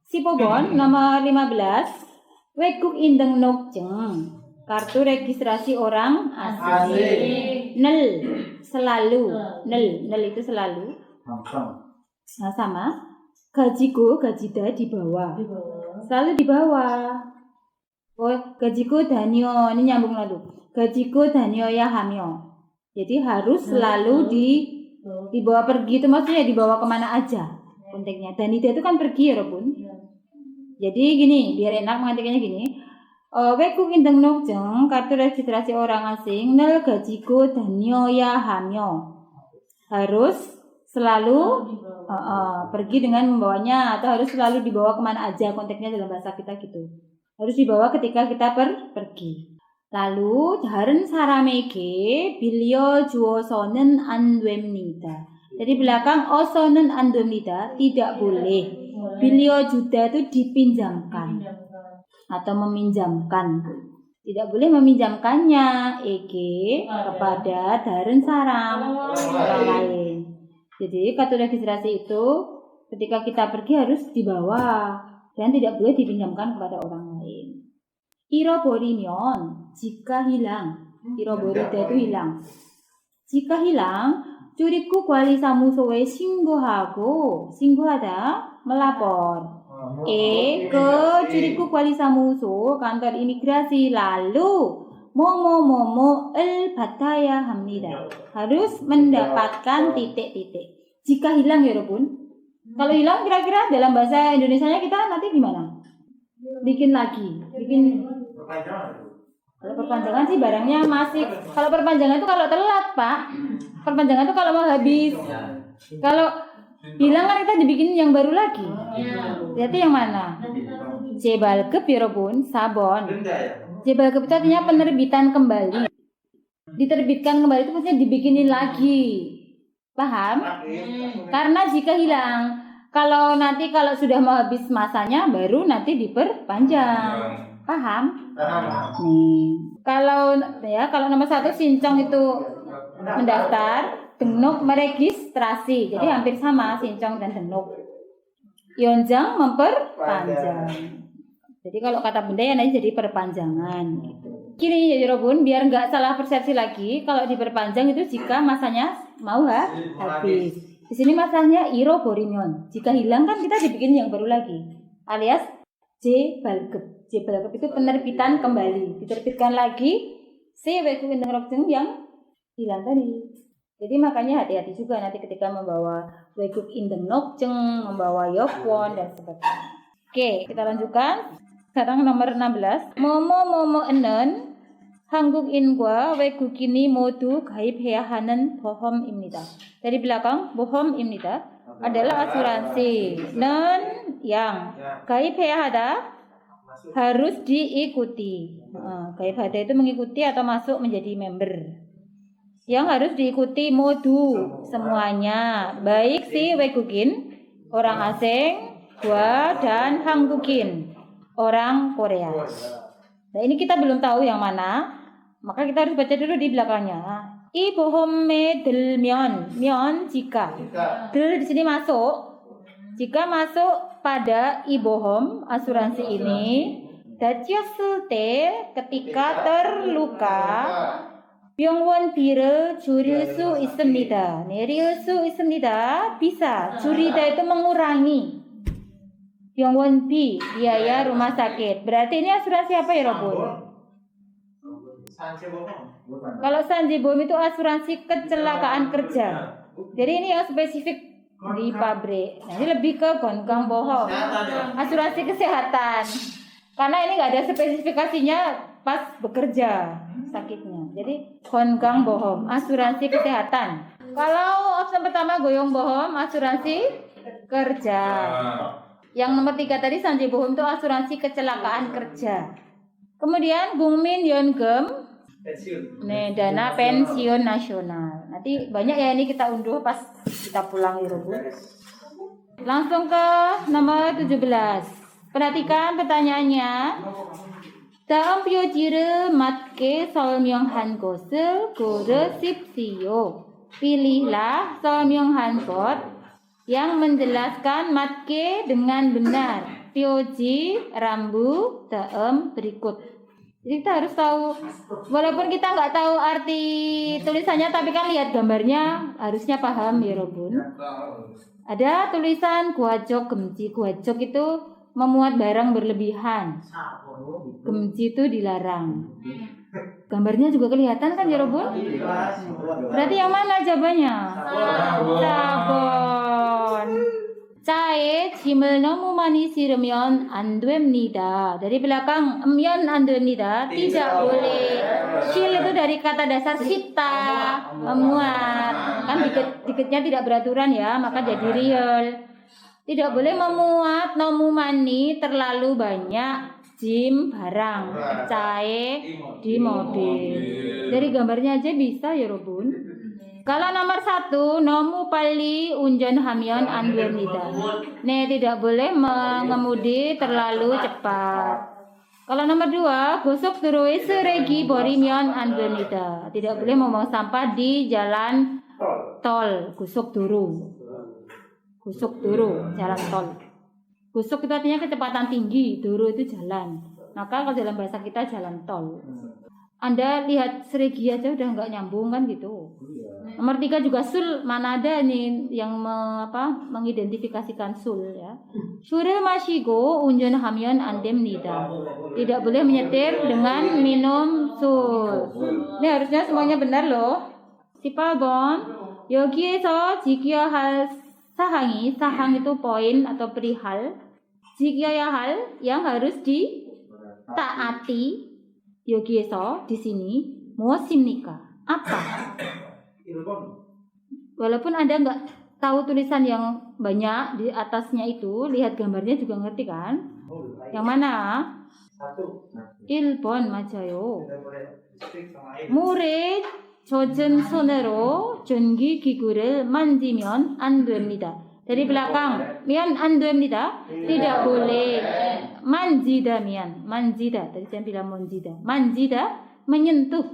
A: Sipobon nomor 15. Weguk indeng nokjeng. Kartu registrasi orang asing. Nel selalu. Nel itu selalu. Nah, sama. Gajiku gajida di bawah. Selalu di bawah. Oh, gajiku danyo, ini nyambung lalu. Gajiku danyo ya hamyo. Jadi harus selalu dibawa pergi, itu maksudnya dibawa kemana aja konteksnya. Dan itu kan pergi ya Robun. Jadi gini, biar enak mengartikannya gini. Wekuk indeng nokjeng kartu registrasi orang asing nel gajiku danyo ya hamyo. Harus selalu pergi dengan membawanya, atau harus selalu dibawa kemana aja, konteksnya dalam bahasa kita gitu. Harus dibawa ketika kita pergi. Lalu da른 사람에게 빌려주어서는 안 됩니다. Jadi belakang oso는 안 됩니다, tidak boleh. 빌려주다 itu dipinjamkan atau meminjamkan. Tidak boleh meminjamkannya kepada da른 사람, orang lain. Jadi kartu registrasi itu ketika kita pergi harus dibawa dan tidak boleh dipinjamkan kepada orang lain. 잃어버리면 jika hilang. 잃어버릴 itu hilang. Jika hilang, 출입국 관리사무소에 신고하다 melapor. Ke 출입국 관리사무소 kantor imigrasi, lalu momo-momo-el 받아야 합니다. Harus mendapatkan titik-titik. Jika hilang ya Robun. Kalau hilang kira-kira dalam bahasa Indonesianya kita nanti gimana? Bikin lagi. Kalau perpanjangan sih barangnya masih. Kalau perpanjangan itu kalau telat Pak. Perpanjangan itu kalau mau habis. Kalau hilang kan kita dibikin yang baru lagi. Berarti yang mana? Jebalgep ya Robun, sabon. Jebalgep itu artinya penerbitan kembali. Diterbitkan kembali itu maksudnya dibikinin lagi. Paham? Karena jika hilang, kalau sudah mau habis masanya baru nanti diperpanjang. Paham? Nih. Kalau nomor 1 sincong itu mendaftar, denuk meregistrasi. Jadi hampir sama sincong dan denuk. Yonjang memperpanjang. Jadi kalau kata bunda ya nanti jadi perpanjangan gitu. Gini ya Robun, biar nggak salah persepsi lagi, kalau diperpanjang itu jika masanya mau habis. Di sini masanya 잃어버리면. Jika hilang kan kita dibikin yang baru lagi. Alias Jebalgep. Jebalkep itu penerbitan kembali, diterbitkan lagi si Weguk Indeng Rokjeng yang hilang tadi. Jadi makanya hati-hati juga nanti ketika membawa Weguk Indeng Rokjeng, membawa Yokwon dan sebagainya. Oke, kita lanjutkan. Sekarang nomor 16. Momo enen 한국 인과 외국인이 모두 가입해야 하는 보험입니다. Dari belakang 보험입니다. Adalah asuransi non yang gaib해야 하다 harus diikuti. Gaibhada itu mengikuti atau masuk menjadi member. Yang harus diikuti modu semuanya, baik si 외국인 orang asing, gua dan 한국인 orang Korea. Nah ini kita belum tahu yang mana. Maka kita harus baca dulu di belakangnya. I bohome 들면, jika. Del di sini masuk. Jika masuk pada i bohom asuransi ini, 다쳤을 때 ketika terluka, 병원비를 줄일 수 있습니다. 내릴 수 있습니다. bisa. 줄이다 itu mengurangi. 병원비 biaya rumah sakit. Berarti ini asuransi apa ya, Robun? Kalau Sanjebohom itu asuransi kecelakaan kerja. Jadi ini yang spesifik di pabrik. Nah, ini lebih ke Gonggang Bohom, asuransi kesehatan. Karena ini nggak ada spesifikasinya pas bekerja sakitnya. Jadi Gonggang Bohom, asuransi kesehatan. Kalau opsi pertama Goyong Bohom, asuransi kerja. Yang nomor 3 tadi Sanjebohom itu asuransi kecelakaan kerja. Kemudian Bungmin Yeonggeum, nih dana pensiun nasional. Nanti banyak ya ini kita unduh pas kita pulang ya, Bu. Langsung ke nomor 17. Perhatikan pertanyaannya. 다음 표지를 맞게 설명한 것을 고르십시오. Pilihlah 설명한 것 yang menjelaskan matke dengan benar. Pyoji, rambu, daem, berikut. Jadi kita harus tahu, walaupun kita nggak tahu arti tulisannya, tapi kan lihat gambarnya harusnya paham ya Robun. Ada tulisan guajok gemji. Guajok itu memuat barang berlebihan. Gemji itu dilarang. Gambarnya juga kelihatan kan ya Robun? Berarti yang mana jawabannya? Sabon. Cae 짐을 너무 많이 실으면 안 됩니다. Dari belakang 면 안 됩니다. Tidak boleh. Sil itu dari kata dasar sita, memuat. Kan dikitnya tidak beraturan ya, maka jadi real. Tidak boleh memuat nomu mani terlalu banyak jim barang. Cae di mobil. Dari gambarnya aja bisa ya Robun. Kalau nomor 1, nomu pali unjan hamion anduenida. Nih tidak boleh mengemudi terlalu cepat. Kalau nomor 2, gosok terus seregi borimion anduenida. Tidak boleh membuang sampah di jalan tol. Gosok duru. Gosok duru, jalan tol. Gosok itu artinya kecepatan tinggi, duru itu jalan. Maka kalau dalam bahasa kita jalan tol. Anda lihat seregi aja udah nggak nyambung kan gitu. Nomor 3 juga sul, mana ada nih yang mengidentifikasikan sul ya. Suril mashigo unjan하면 안 됩니다. Tidak boleh menyetir dengan minum sul. Ini harusnya semuanya benar loh. 18번 여기에서 지켜야 할 사항이, sahang itu poin atau perihal. 지켜야 할 yang harus ditaati. 여기에서 di sini 무엇입니까? Apa? Walaupun Anda nggak tahu tulisan yang banyak di atasnya itu, lihat gambarnya juga ngerti kan? Yang mana? 1번 맞아요. 물에 젖은 손으로 전기기구를 만지면 안 됩니다. Dari belakang, mian 안 됩니다. Tidak boleh. Manjida mian, manjida. Tadi saya bilang manjida. Manjida menyentuh.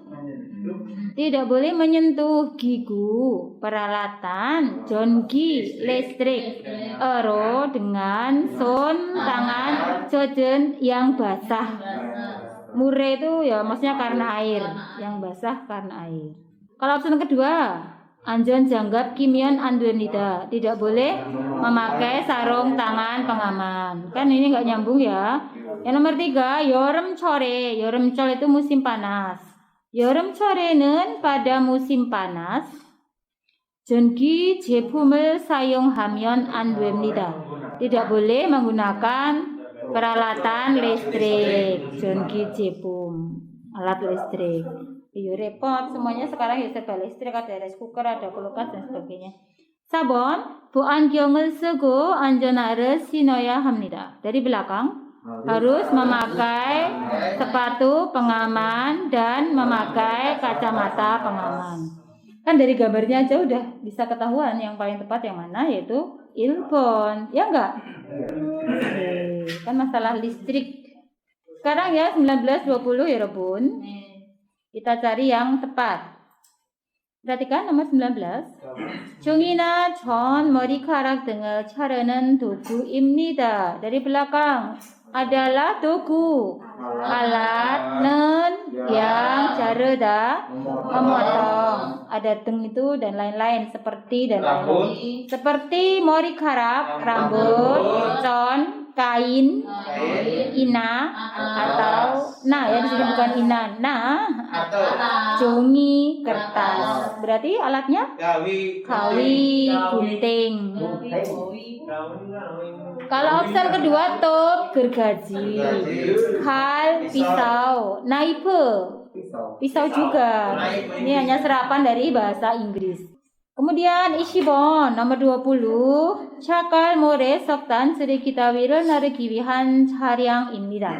A: Tidak boleh menyentuh gigu, peralatan, jongi, listrik, ero dengan son, tangan, jojen yang basah. Mure itu ya maksudnya karena air, yang basah karena air. Kalau opsi kedua, 안전 장갑 끼면 안 됩니다. Tidak boleh memakai sarung tangan pengaman. Kan ini nggak nyambung ya. Yang nomor 3, 여름철에. 여름철 itu musim panas. 여름철에는 pada musim panas 전기 제품을 사용하면 안 됩니다. Tidak boleh menggunakan peralatan listrik. 전기 제품, alat listrik. Ya repot, semuanya sekarang ya serba listrik, ada rice cooker, ada kulkas dan sebagainya. 4번, 보안경을 쓰고 안전화를 신어야 합니다. Dari belakang, harus memakai sepatu pengaman dan memakai kacamata pengaman. Kan dari gambarnya aja udah bisa ketahuan yang paling tepat yang mana, yaitu 1번. Ya enggak? Oke, kan masalah listrik. Sekarang ya 19-20 ya Rebun. Kita cari yang tepat. Perhatikan nomor 19. 종이나 전, 머리카락 등을 자르는 도구입니다. Dari belakang adalah dogu. Alat yang jaruda memotong. Ada deng itu dan lain-lain, seperti dan lain-lain. Seperti 머리카락, rambut, con, kain, ina atau ya di sini bukan ina, jongi, kertas. Berarti alatnya kawi, gunting. Kalau opsi kedua top, gergaji, hal, pisau, knife, pisau juga. Ini hanya serapan dari bahasa Inggris. Kemudian Ishibon nomor 20. Cakal more soktan sedikit tawiran narik giwihan 차량입니다.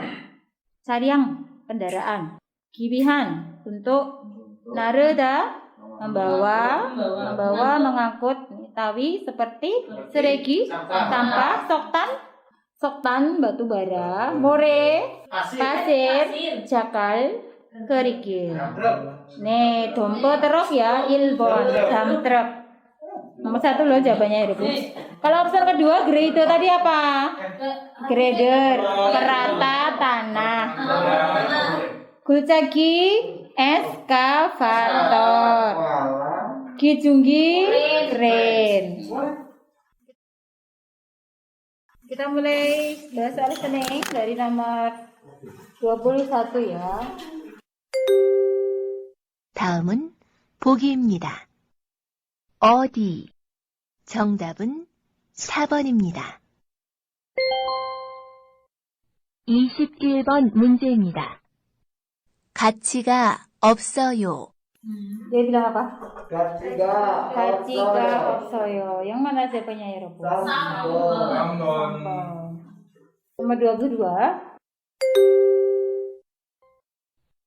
A: 차량 kendaraan. giwihan untuk nareda membawa mengangkut, tawi seperti seregi, sampah, soktan batu bara, more pasir, cakal kerikil. Nih, dompo truk ya, 1번, dump truck. Nomor 1 loh jawabannya ya, Bu. Kalau opsi kedua, grader tadi apa? Grader, perata tanah. Gulcagi, eskavator. Gijunggi, crane. Kita mulai bahas soal listening dari nomor 21 ya.
B: 다음은 보기입니다. 어디? 정답은 4번입니다. 21번 문제입니다. 가치가 없어요.
A: Dia bilang apa?
C: 가치가
A: 없어요. Yang mana jawabannya ya, Robo?
C: 3번.
A: Nomor 22.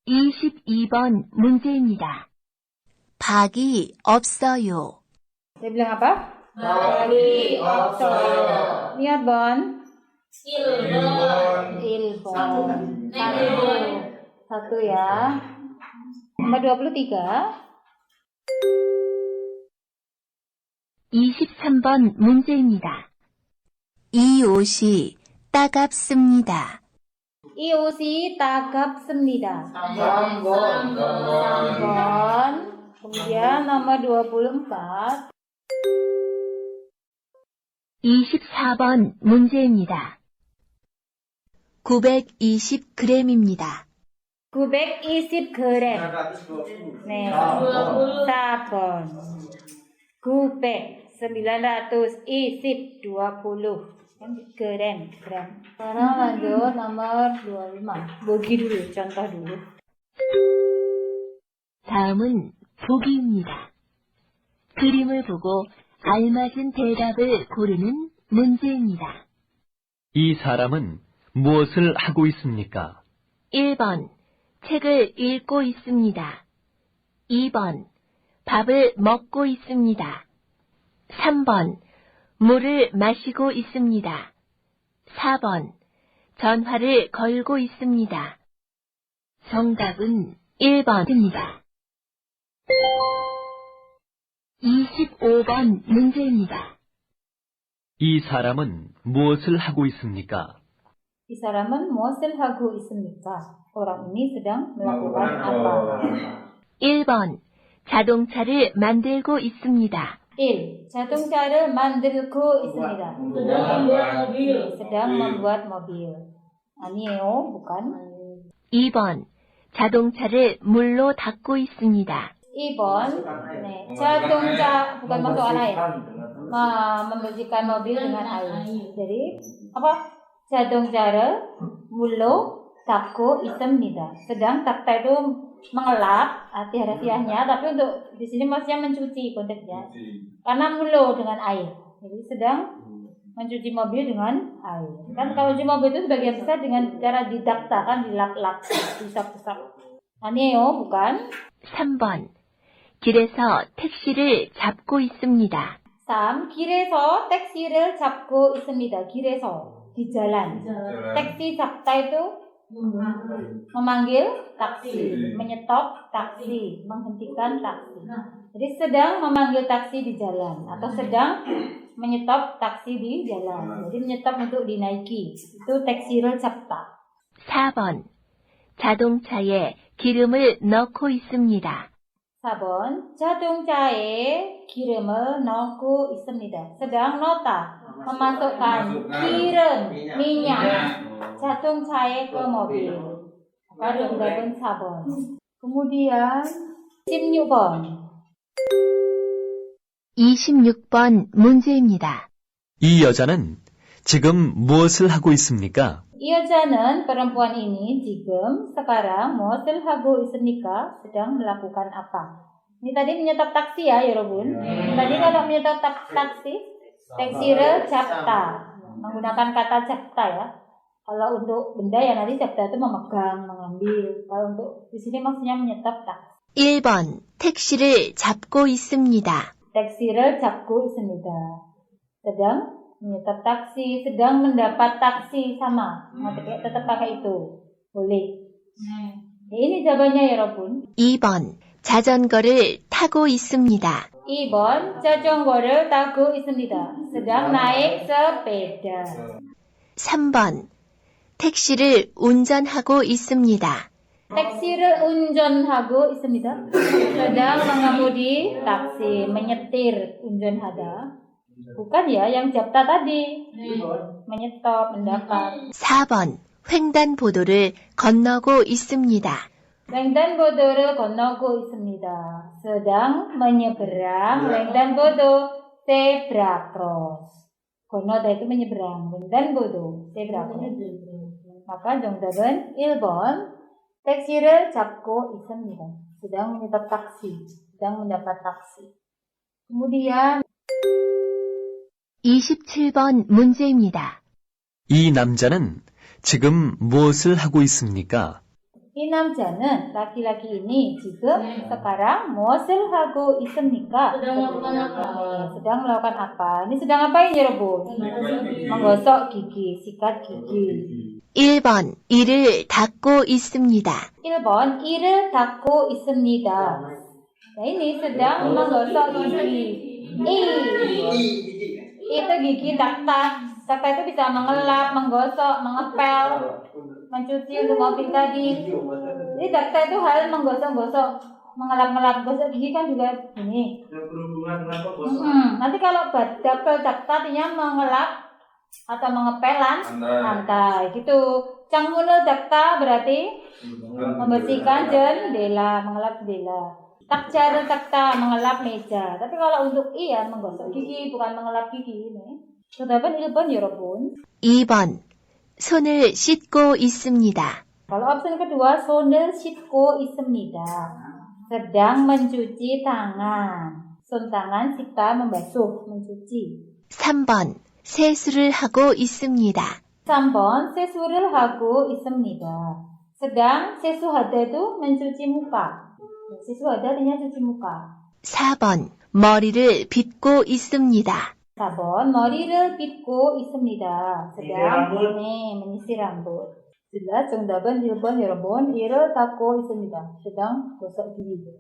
B: 22번 문제입니다. 박이 없어요.
A: Dia bilang apa?
C: 박이 없어요.
A: Lihat, Bon.
C: 1번.
A: 1번. Satu ya. Nomor 23.
B: 23번 문제입니다. 이 옷이 따갑습니다.
A: 이 옷이 따갑습니다.
C: 3번.
A: 3번. Kemudian nomor 24.
B: 24번 문제입니다. 920g입니다.
A: 920g. Nih, 4번. 920 gram. Sekarang lanjut nomor 25. Bogi dulu, contoh dulu.
B: 다음은 보기입니다. 그림을 보고 알맞은 대답을 고르는 문제입니다.
D: 이 사람은 무엇을 하고 있습니까?
B: 1번, 책을 읽고 있습니다. 2번, 밥을 먹고 있습니다. 3번, 물을 마시고 있습니다. 4번, 전화를 걸고 있습니다. 정답은 1번입니다. 25번 문제입니다.
D: 이 사람은 무엇을 하고 있습니까?
A: Di saramon muasil hagu ismika. Orang ini sedang melakukan apa?
B: 1번, 자동차를 만들고 있습니다.
A: 1. 자동차를 만들고 있습니다. sedang membuat mobil. 아니에요, bukan.
B: 2번. 자동차를 물로 닦고 있습니다.
A: 2번. 네. 자동차 bukan masukkan air. Membersihkan mobil dengan air. Jadi apa? 자동차를 물로 닦고 있습니다. Sedang takta itu mengelap arti harfiahnya, tapi untuk di sini maksudnya mencuci konteksnya. Karena mulu dengan air. Jadi sedang mencuci mobil dengan air. Kan kalau cuci mobil itu sebagian besar dengan cara didakta, kan dilap-lap, disap-sap. 아니에요, bukan.
B: 3번. 길에서 택시를 잡고 있습니다.
A: 3. 길에서 택시를 잡고 있습니다. 길에서 di jalan. Taksi 잡다 itu memanggil taksi, menyetop taksi, menghentikan taksi. Jadi sedang memanggil taksi di jalan atau sedang menyetop taksi di jalan. Jadi menyetop untuk dinaiki. Itu taksi를 잡다.
B: 4번. 자동차에 기름을 넣고 있습니다.
A: 4번. 자동차에 기름을 넣고 있습니다. sedang nota memasukkan 기름, minyak 자동차에 ke mobil. Maka jawaban 4번. Kemudian 16번.
B: 26번 문제입니다.
D: 이 여자는 지금 무엇을 하고 있습니까?
A: 이 여자는 perempuan ini 지금 sekarang 무엇을 하고 있습니까? sedang melakukan apa? Ini tadi menyetop taksi ya, 여러분. Tadi kalau menyetop taksi, taksi를 잡다. Menggunakan kata 잡다 ya. Kalau untuk benda ya nanti 잡다 itu memegang, mengambil. Kalau untuk di sini maksudnya menyetop taksi.
B: 1번. 택시를 잡고 있습니다.
A: taksi를 잡고 있습니다. sedang menyetop taksi, sedang mendapat taksi sama. Tetap pakai itu. Boleh. Ini jawabannya 여러분.
B: 2번. 자전거를 타고 있습니다.
A: 2번. 자전거를 타고 있습니다. sedang naik sepeda.
B: 3번. 택시를 운전하고 있습니다.
A: taksi를 운전하고 있습니다. sedang mengemudi taksi, menyetir, 운전하다. Bukan ya, yang 잡다 tadi. menyetop, mendapat.
B: 4번. 횡단보도를 건너고 있습니다.
A: 횡단보도를 건너고 있습니다. sedang menyeberang 횡단보도, zebra cross. 건너다 itu menyeberang. 횡단보도, zebra cross. Maka 정답은 1번. 택시를 잡고 있습니다. sedang menyetop taksi, sedang mendapat taksi. Kemudian
B: 27번 문제입니다.
D: 이 남자는 지금 무엇을 하고 있습니까?
A: 이 남자는 laki-laki ini 지금 sekarang 무엇을 하고 있습니까? sedang melakukan apa? Ini sedang apain 여러분? menggosok gigi, sikat gigi.
B: 1번. 이를 닦고 있습니다.
A: 1번. 이를 닦고 있습니다. Nah ini sedang menggosok gigi. Itu gigi dakta. Dakta itu bisa mengelap, menggosok, mengepel, mencuci untuk mobil tadi. Jadi dakta itu hal menggosok-gosok, mengelap-ngelap. Gosok gigi kan juga ini. Nanti kalau double dakta artinya mengelap atau mengepelan, lantai gitu. Cangmunul dakta berarti membersihkan jendela, mengelap jendela. Takjar dakta mengelap meja. Tapi kalau untuk iya menggosok gigi bukan mengelap gigi ini. 정답은 1번 여러분.
B: 2번. 손을 씻고 있습니다.
A: Kalau opsi kedua, 손을 씻고 있습니다. sedang mencuci tangan. 손 tangan, 씻다, membasuh, mencuci.
B: 3번. 세수를 하고 있습니다.
A: 3번, 세수를 하고 있습니다. sedang sesuhada itu mencuci muka. sesuhada artinya cuci muka.
B: 4번. 머리를 빗고 있습니다.
A: 4번, 머리를 빗고 있습니다. sedang menyisir rambut. Jelas 정답은 1번 여러분. 이를 닦고 있습니다. sedang gosok gigi.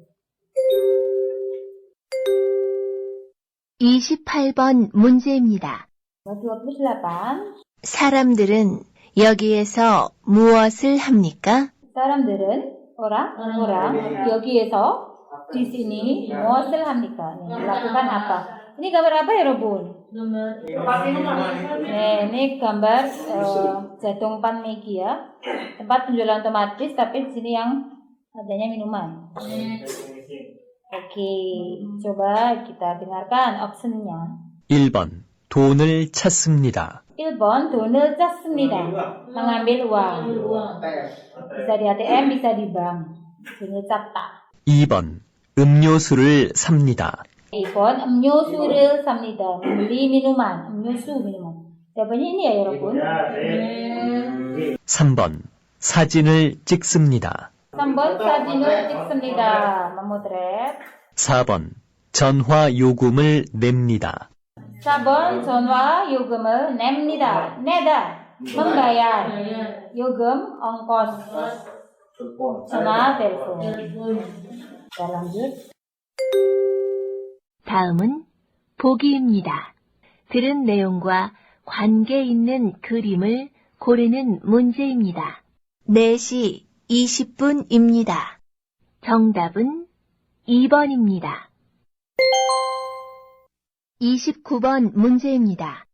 B: 28번 문제입니다.
A: 28.
B: 사람들은 여기에서 무엇을 합니까?
A: 사람들은 orang 여기에서 di sini muasil 합니까? nih, melakukan apa? Ini gambar apa ya, Robun? Ini gambar Jadong Pan Megi ya. Tempat penjualan otomatis, tapi di sini yang adanya minuman. Oke, coba kita dengarkan optionnya.
D: 1번 돈을 찾습니다.
A: 1번 돈을 찾습니다. mengambil uang. bisa di ATM, bisa di bank. 돈을 찾다.
D: 2번 음료수를 삽니다.
A: 2번 음료수를 삽니다. membeli minuman, 음료수 minuman. jawabannya ini ya, 여러분.
D: 3번 사진을 찍습니다.
A: 3번 사진을 찍습니다. memotret.
D: 4번 전화 요금을 냅니다.
A: 4번 전화 요금을 냅니다. 내다, membayar. 요금, ongkos. 전화, telepon. 자, lanjut.
B: 다음은 보기입니다. 들은 내용과 관계 있는 그림을 고르는 문제입니다. 4시 20분입니다. 정답은 2번입니다. 29번 문제입니다.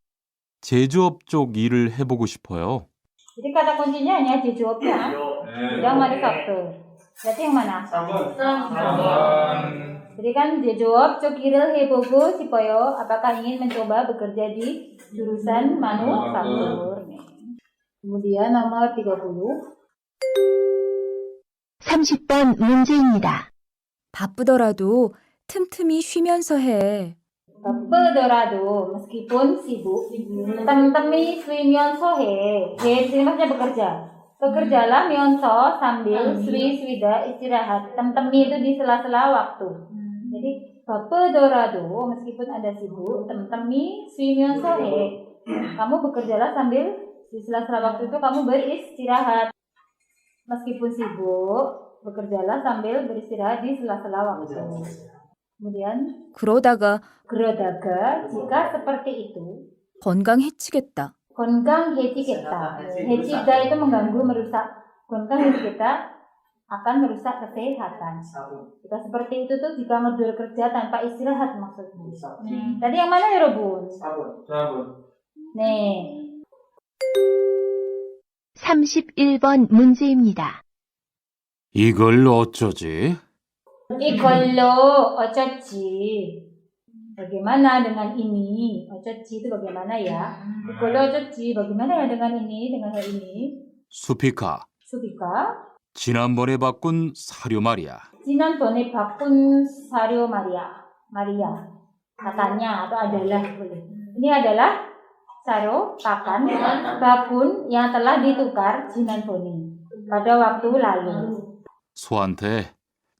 E: 제조업 쪽 일을 해보고 싶어요.
A: Jadi kata kuncinya hanya di jawabnya. Yang manufaktur. Berarti yang mana?
C: 3번.
A: Jadi kan dia jawab cokiril hebogo sipoyo. Apakah ingin mencoba bekerja di jurusan manufaktur? Kemudian nomor 30.
B: 30번 문제입니다.
F: 바쁘더라도 틈틈이 쉬면서 해.
A: Bapedora도 meskipun sibuk, temtemi swi myonso he. He sini maksudnya bekerja. Bekerjalah myonso sambil swida istirahat. Temtemi itu di sela-sela waktu. Jadi bapedora도 meskipun Anda sibuk, temtemi swi myonso he. Kamu bekerjalah sambil di sela-sela waktu itu kamu beristirahat. Meskipun sibuk, bekerjalah sambil beristirahat di sela-sela waktu. Kemudian
F: 그러다가
A: jika seperti itu
F: 건강 해치겠다.
A: 건강해지겠다. 해지다 itu mengganggu, merusak. 건강해지겠다 akan merusak kesehatan. Jika seperti itu tuh jika ngedur kerja tanpa istirahat maksudnya. Tadi yang mana ya, Robun?
C: 4번.
A: 네.
B: 31번 문제입니다.
E: 이걸 어쩌지?
A: Ikollo 어쩌지? Bagaimana dengan ini? 어쩌지 itu bagaimana ya? Ikollo 어쩌지? Bagaimana ya dengan ini? Dengan hal ini?
E: 수피카,
A: Subika?
E: 지난번에 바꾼 사료 말이야.
A: 지난번에 바꾼 사료 Maria. Katanya atau adalah boleh. Ini adalah sa료 pakan bakun yang telah ditukar 지난번에 pada waktu lalu.
E: 소한테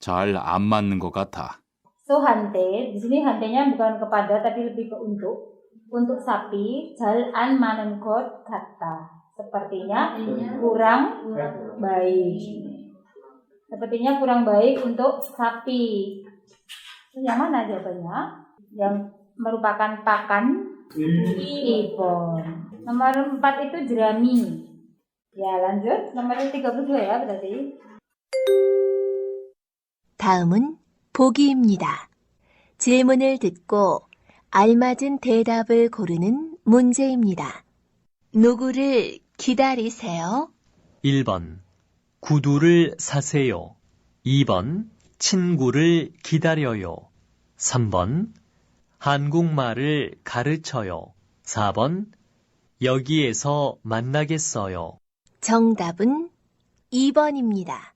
E: 잘 안 맞는 것 같아.
A: Sohante, di sini hantenya bukan kepada tapi lebih ke untuk sapi. Jalan manenkot kata. Sepertinya kurang baik. Sepertinya kurang baik untuk sapi. Yang mana jawabannya? Yang merupakan pakan ibon. Nomor 4 itu jerami. Ya, lanjut. Nomor 32 ya berarti.
B: 다음은 보기입니다. 질문을 듣고 알맞은 대답을 고르는 문제입니다. 누구를 기다리세요?
D: 1번 구두를 사세요. 2번 친구를 기다려요. 3번 한국말을 가르쳐요. 4번 여기에서 만나겠어요.
B: 정답은 2번입니다.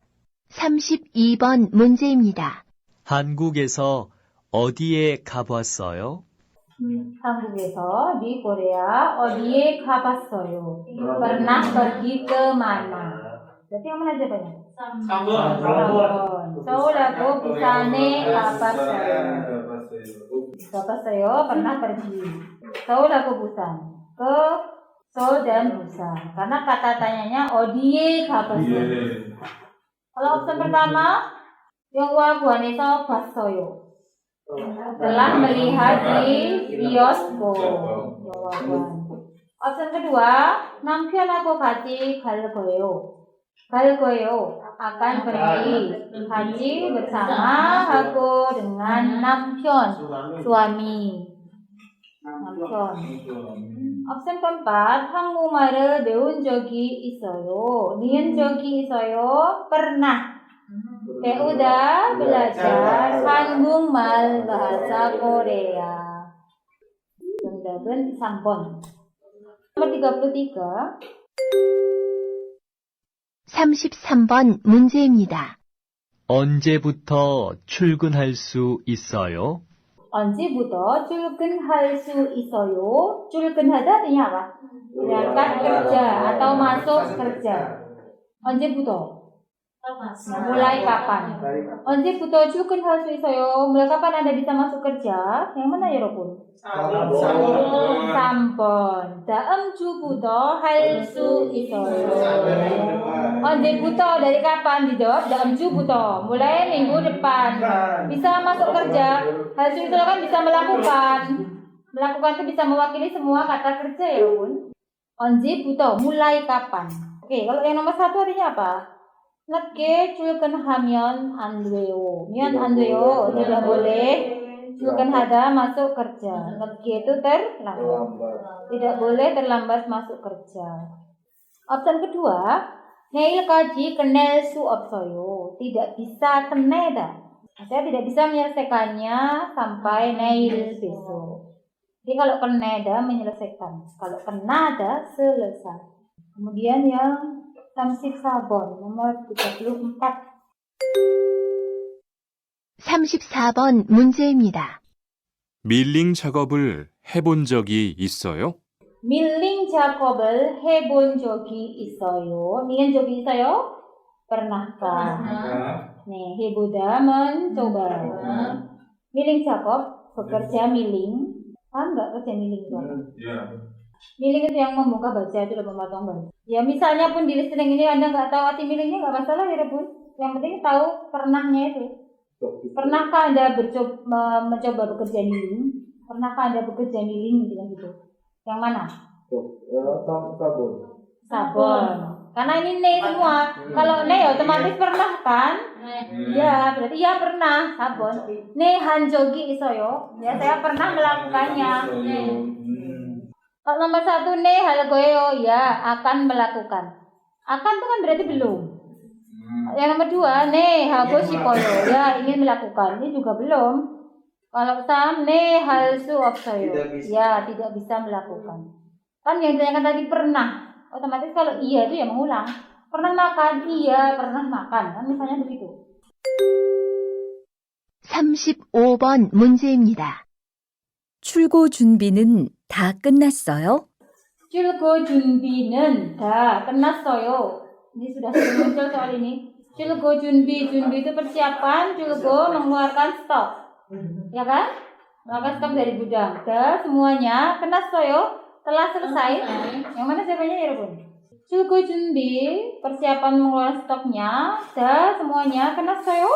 B: 32번 문제입니다.
D: 한국에서 어디에 가봤어요?
A: 한국에서 di Korea 어디에 가봤어요? Pernah pergi ke mana? Berarti yang mana jawabannya? 3번. Soalnya busan에 가봤어요. 가봤어요. Pernah pergi. Soalnya busan. Ke Seoul dan Busan. Karena kata tanyanya 어디에 가봤어요. Kalau opsi pertama, 영화관에서 봤어요. Telah melihat di bioskop. 영화관. Opsi kedua, 남편하고 같이 갈 거예요. Galgoyo akan pergi haji bersama aku dengan nampion, suami. 남편. Option keempat, 한국말을 배운 적이 있어요. nian 적이 있어요. Pernah. Saya udah belajar 한국말 bahasa Korea. 정답은 3번. nomor 33.
B: 33번 문제입니다.
D: 언제부터 출근할 수 있어요?
A: 언제부터 출근할 수 있어요? 출근하다 artinya apa? Berangkat kerja atau masuk kerja. 언제부터? Mulai kapan? 언제부터 출근할 수 있어요? Mulai kapan Anda bisa masuk kerja? Yang mana ya, 여러분? 3번. 다음 주부터 할 수 있어요. 언제부터 dari kapan? Dijawab dalam jubuto. Mulai minggu depan. Bisa masuk kerja. Hal itu kan bisa melakukan. Melakukan itu bisa mewakili semua kata kerja ya bun. 언제부터 mulai kapan. Oke, kalau yang nomor 1 artinya apa? 늦게 출근하면 안 돼요. 면 안 돼요. Tidak boleh. 출근하다 masuk kerja. 늦게 itu terlambat. Tidak boleh terlambat masuk kerja. Option kedua, 내일까지 끝낼 수 없어요. Tidak bisa 끝내다. Saya tidak bisa menyelesaikannya sampai 내일 besok. Jadi kalau 끝내다 menyelesaikan. Kalau 끝나다 selesai. Kemudian yang 34번, nomor 34.
B: 34번 문제입니다.
E: 밀링 작업을 해본 적이 있어요?
A: 밀링 작업을 해본 적이 있어요. nian 적이 있어요? Pernahkah? 네, 해보다 mencoba. Milling 작업, bekerja milling. Paham nggak kerja milling itu? Milling itu yang membuka baja itu loh, memotong baja. Ya misalnya pun di listening ini Anda nggak tahu arti millingnya nggak masalah ya Bun. Yang penting tahu pernahnya itu. Pernahkah Anda mencoba bekerja milling? Pernahkah Anda bekerja milling gitu? Yang mana? Sabun. Karena ini ne semua. Kalau ne otomatis pernah kan? Ya, berarti ya pernah sabun. Ne hanjogi isoyo. Ya, saya pernah melakukannya. Kalau nomor 1 ne halgoyo ya akan melakukan. Akan itu kan berarti belum. Yang nomor 2 ne hago shikoyo ya ingin melakukan. Ini juga belum. Kalau 3 ne halsu opsoyo ya tidak bisa melakukan. Kan yang ditanyakan tadi pernah. Otomatis kalau iya itu ya mengulang. Pernah makan? Iya, pernah makan. Kan misalnya begitu.
B: 35번 문제입니다.
F: 출고 준비는 다 끝났어요?
A: 출고 준비는 다 끝났어요. Ini sudah sering muncul soal ini. 출고 준비 itu persiapan. 출고 mengeluarkan stok. Ya kan? Mengeluarkan stok dari gudang. 다 semuanya 끝났어요. Telah selesai. Yang mana jawabannya ya Bun? 출고 준비 persiapan mengeluarkan stoknya. 다 semuanya 끝났어요.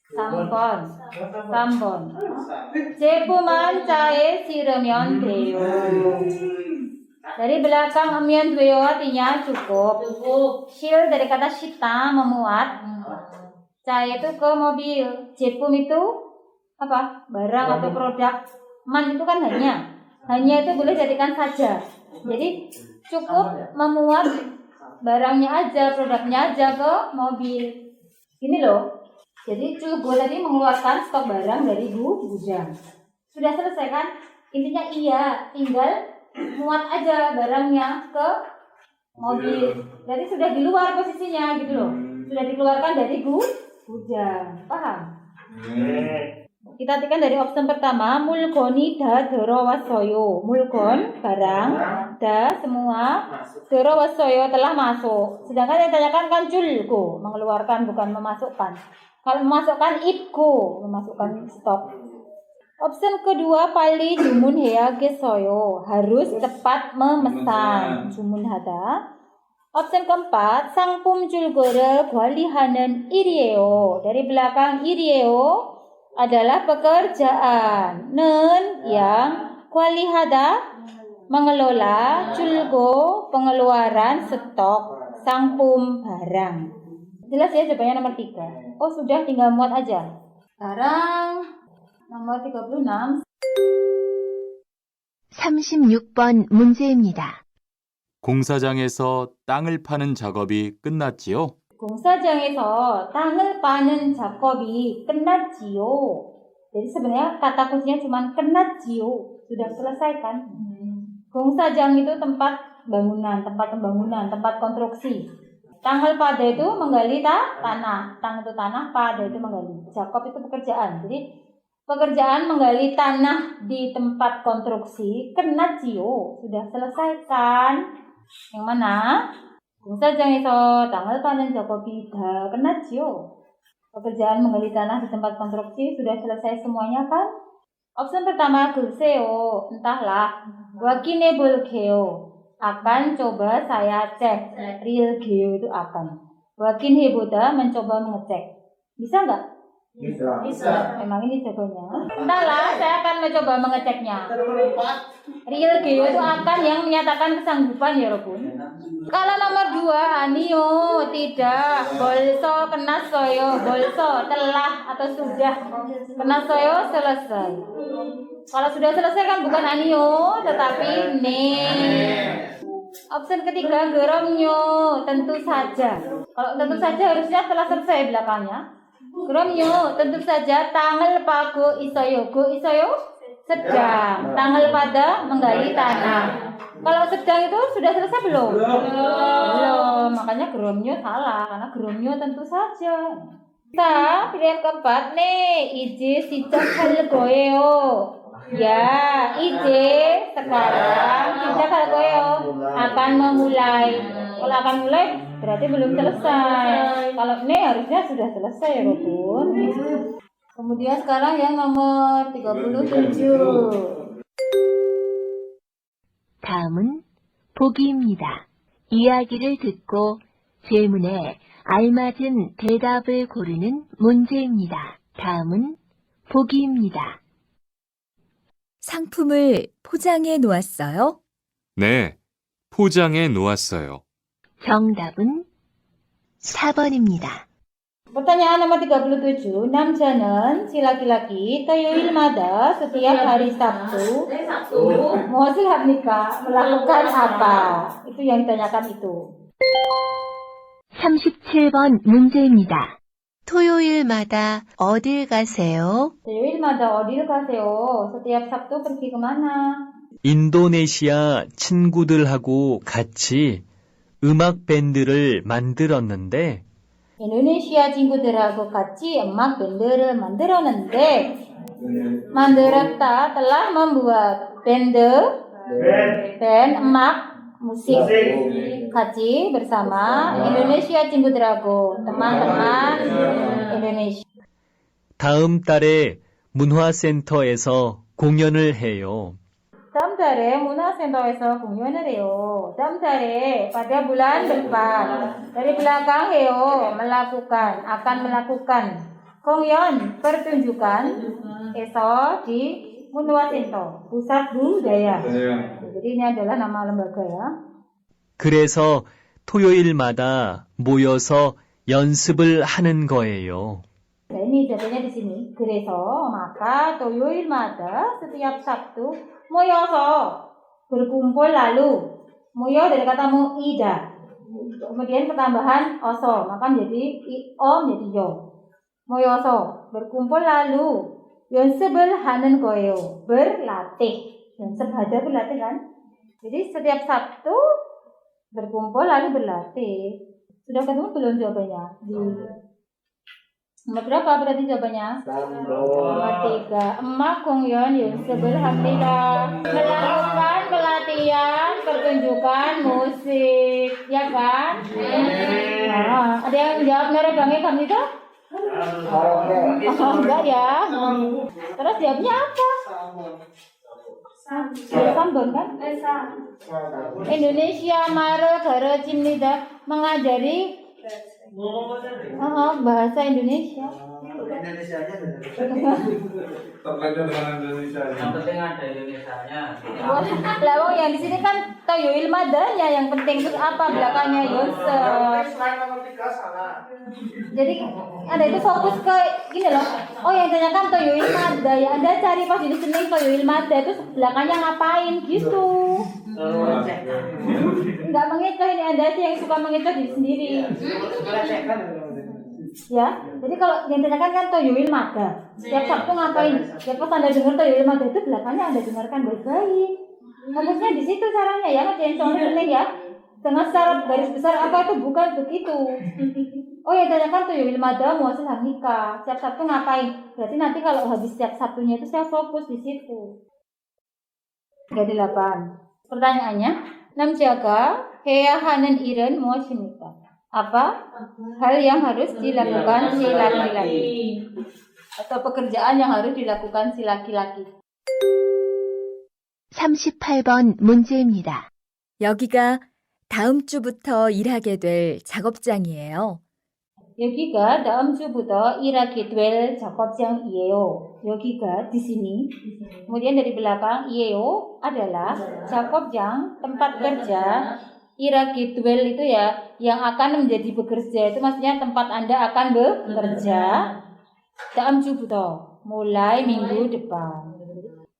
A: 3번. 제품만 차에 실으면 돼요. Dari belakang amian 돼요 artinya cukup. 실 dari kata shita memuat. Cae itu ke mobil. 제품 itu apa? Barang atau produk. Man itu kan hanya. Hanya itu boleh jadikan saja. Jadi cukup memuat barangnya aja, produknya aja ke mobil. Gini loh. Jadi Culgo tadi mengeluarkan stok barang dari gudang. Sudah selesai kan? Intinya iya, tinggal muat aja barangnya ke mobil. Jadi sudah di luar posisinya gitu loh. Sudah dikeluarkan dari gudang. Paham? Kita artikan dari opsi pertama, 물건이 다 들어왔어요. 물건, barang, 다 semua, 들어왔어요, telah masuk. Sedangkan yang ditanyakan kan julgo, mengeluarkan bukan memasukkan. Kalau memasukkan 입고, memasukkan stok. Opsi kedua, 빨리 주문해야겠어요. Harus cepat memesan. 주문하다. Opsi keempat, 상품 줄거를 관리하는 일이에요. Dari belakang 일이에요 adalah pekerjaan. 는 yang 관리하다 mengelola, julgo pengeluaran stok. Sangkum barang. Jelas ya jawabannya nomor 3. Oh sudah, tinggal muat aja. Sekarang nomor 36.
B: 36번 문제입니다.
E: 공사장에서 땅을 파는 작업이 끝났지요?
A: 공사장에서 땅을 파는 작업이 끝났지요. Jadi sebenarnya kata kuncinya cuma 끝났지요. Sudah selesai kan? 공사장 itu tempat bangunan, tempat pembangunan, tempat konstruksi. Tanggal pada itu menggali tanah. Tang itu tanah, pada itu menggali. Jakob itu pekerjaan. Jadi pekerjaan menggali tanah di tempat konstruksi 끝났지요. Sudah selesai kan? Yang mana? 공사장에서 땅을 파는 작업이 다 끝났지요. Pekerjaan menggali tanah di tempat konstruksi sudah selesai semuanya kan? Opsi pertama 글쎄요, entahlah. 확인해 볼게요. Akan coba saya cek. Real geo itu akan. 확인해보다 mencoba mengecek. Bisa nggak?
C: Bisa.
A: Memang ini jawabannya. Entahlah, saya akan mencoba mengeceknya. Real geo itu akan yang menyatakan kesanggupan ya Robun. Kalau nomor 2, Anio, tidak. Bolso, kenasoyo. Bolso, telah atau sudah. Kenasoyo, selesai. Kalau sudah selesai kan bukan Anio, tetapi ne. Opsi ketiga, geromyo, tentu saja. Kalau tentu saja harusnya telah selesai belakangnya. Geromyo, tentu saja. Tanggal pago isoyo. Go isoyo, sedang. Tanggal pada menggali tanah. Kalau sedang itu sudah selesai belum? Belum. Makanya geromyo salah, karena geromyo tentu saja. Nah, pilihan keempat nih, ije 시작할 거예요. Ya, ije sekarang 시작할 거예요. Akan memulai. Kalau akan mulai berarti belum selesai. Kalau ini harusnya sudah selesai ya, Robun. Kemudian sekarang yang nomor 37.
B: 다음은 보기입니다. 이야기를 듣고 질문에 알맞은 대답을 고르는 문제입니다. 다음은 보기입니다.
F: 상품을 포장해 놓았어요?
E: 네, 포장해 놓았어요.
B: 정답은 4번입니다.
A: Pertanyaan nomor 37. Namjanen si laki-laki toyoilmada setiap hari Sabtu muhasil habnika melakukan apa? Itu yang ditanyakan itu.
B: 37번 문제입니다. 토요일마다 어딜 가세요?
A: toyoilmada 어디를 가세요? Setiap Sabtu pergi kemana?
D: 인도네시아 친구들하고 같이 음악 밴드를 만들었는데
A: Indonesia 친구들하고 같이 음악 밴드를 만들었는데 만들었다 telah membuat band 음악 musik 같이 bersama Indonesia 친구들하고 teman-teman Indonesia.
D: 다음 달에 문화센터에서 공연을 해요.
A: 다음 달에 문화센터에서 공연을 해요. 다음 달에 pada bulan depan. Dari belakang 해요. melakukan, akan melakukan. 공연, pertunjukan. Eso di 문화센터, pusat budaya. Jadi ini adalah nama lembaga ya.
D: 그래서 토요일마다 모여서 연습을 하는 거예요.
A: Nah ini jawabannya di sini. 그래서 maka 토요일마다 setiap Sabtu moyoso berkumpul lalu. Moyo dari kata moida. Kemudian ketambahan oso, maka menjadi o menjadi yo. 모여서 berkumpul lalu 연습을 하는 거예요. berlatih. 연습하다 berlatih kan? Jadi setiap Sabtu berkumpul lalu berlatih. Sudah ketemu belum jawabannya? Nomor berapa berarti jawabannya? Nomor 3. Emak 공연 연습을 합니다. Melakukan pelatihan pertunjukan musik, ya kan? Nah, ada yang jawab nerebangnya 갑니다? Oh, enggak ya. Terus jawabnya apa? 3번 kan? Indonesia 말을 가르칩니다. mengajari Bahasa Indonesia.
C: Indonesianya benar.
G: Terlanjur dengan Indonesia.
C: Yang penting ada Indonesianya.
A: Lah wong yang di sini kan toyo ilmadanya yang penting, terus apa belakangnya Yosef.
C: Selain nomor 3 salah.
A: Jadi Anda itu fokus ke gini loh. Oh yang tanyakan toyo ilmada ya Anda cari pas di Senin toyo ilmada itu belakangnya ngapain gitu. Enggak mengecoh, ini Anda sih yang suka mengecoh diri sendiri. Ya, jadi kalau yang tanyakan kan toyo ilmada. Setiap Sabtu ngapain? Ya pas Anda dengar toyo ilmada itu belakangnya Anda dengarkan baik-baik. Fokusnya di situ caranya ya, ngerjain soalnya Senin ya. Dengan secara garis besar apa itu bukan begitu. Oh ya tanyakan tuh ilmada muasil nikah. Setiap Sabtu ngapain? Berarti nanti kalau habis setiap Sabtunya itu saya fokus di situ. 38. Pertanyaannya, namjaga heyahanan iren muasilnika. Apa hal yang harus dilakukan si laki-laki? Atau pekerjaan yang harus dilakukan si laki-laki?
B: 38번 문제입니다.
F: 여기가 다음 주부터 일하게 될 작업장이에요.
A: 여기가 다음 주부터 일하게 될 작업장이에요. 여기가 di sini. Kemudian dari belakang 이에요 adalah 작업장, tempat kerja. 일하게 될 itu ya yang akan menjadi bekerja, itu maksudnya tempat Anda akan bekerja. 다음 주부터 mulai minggu depan.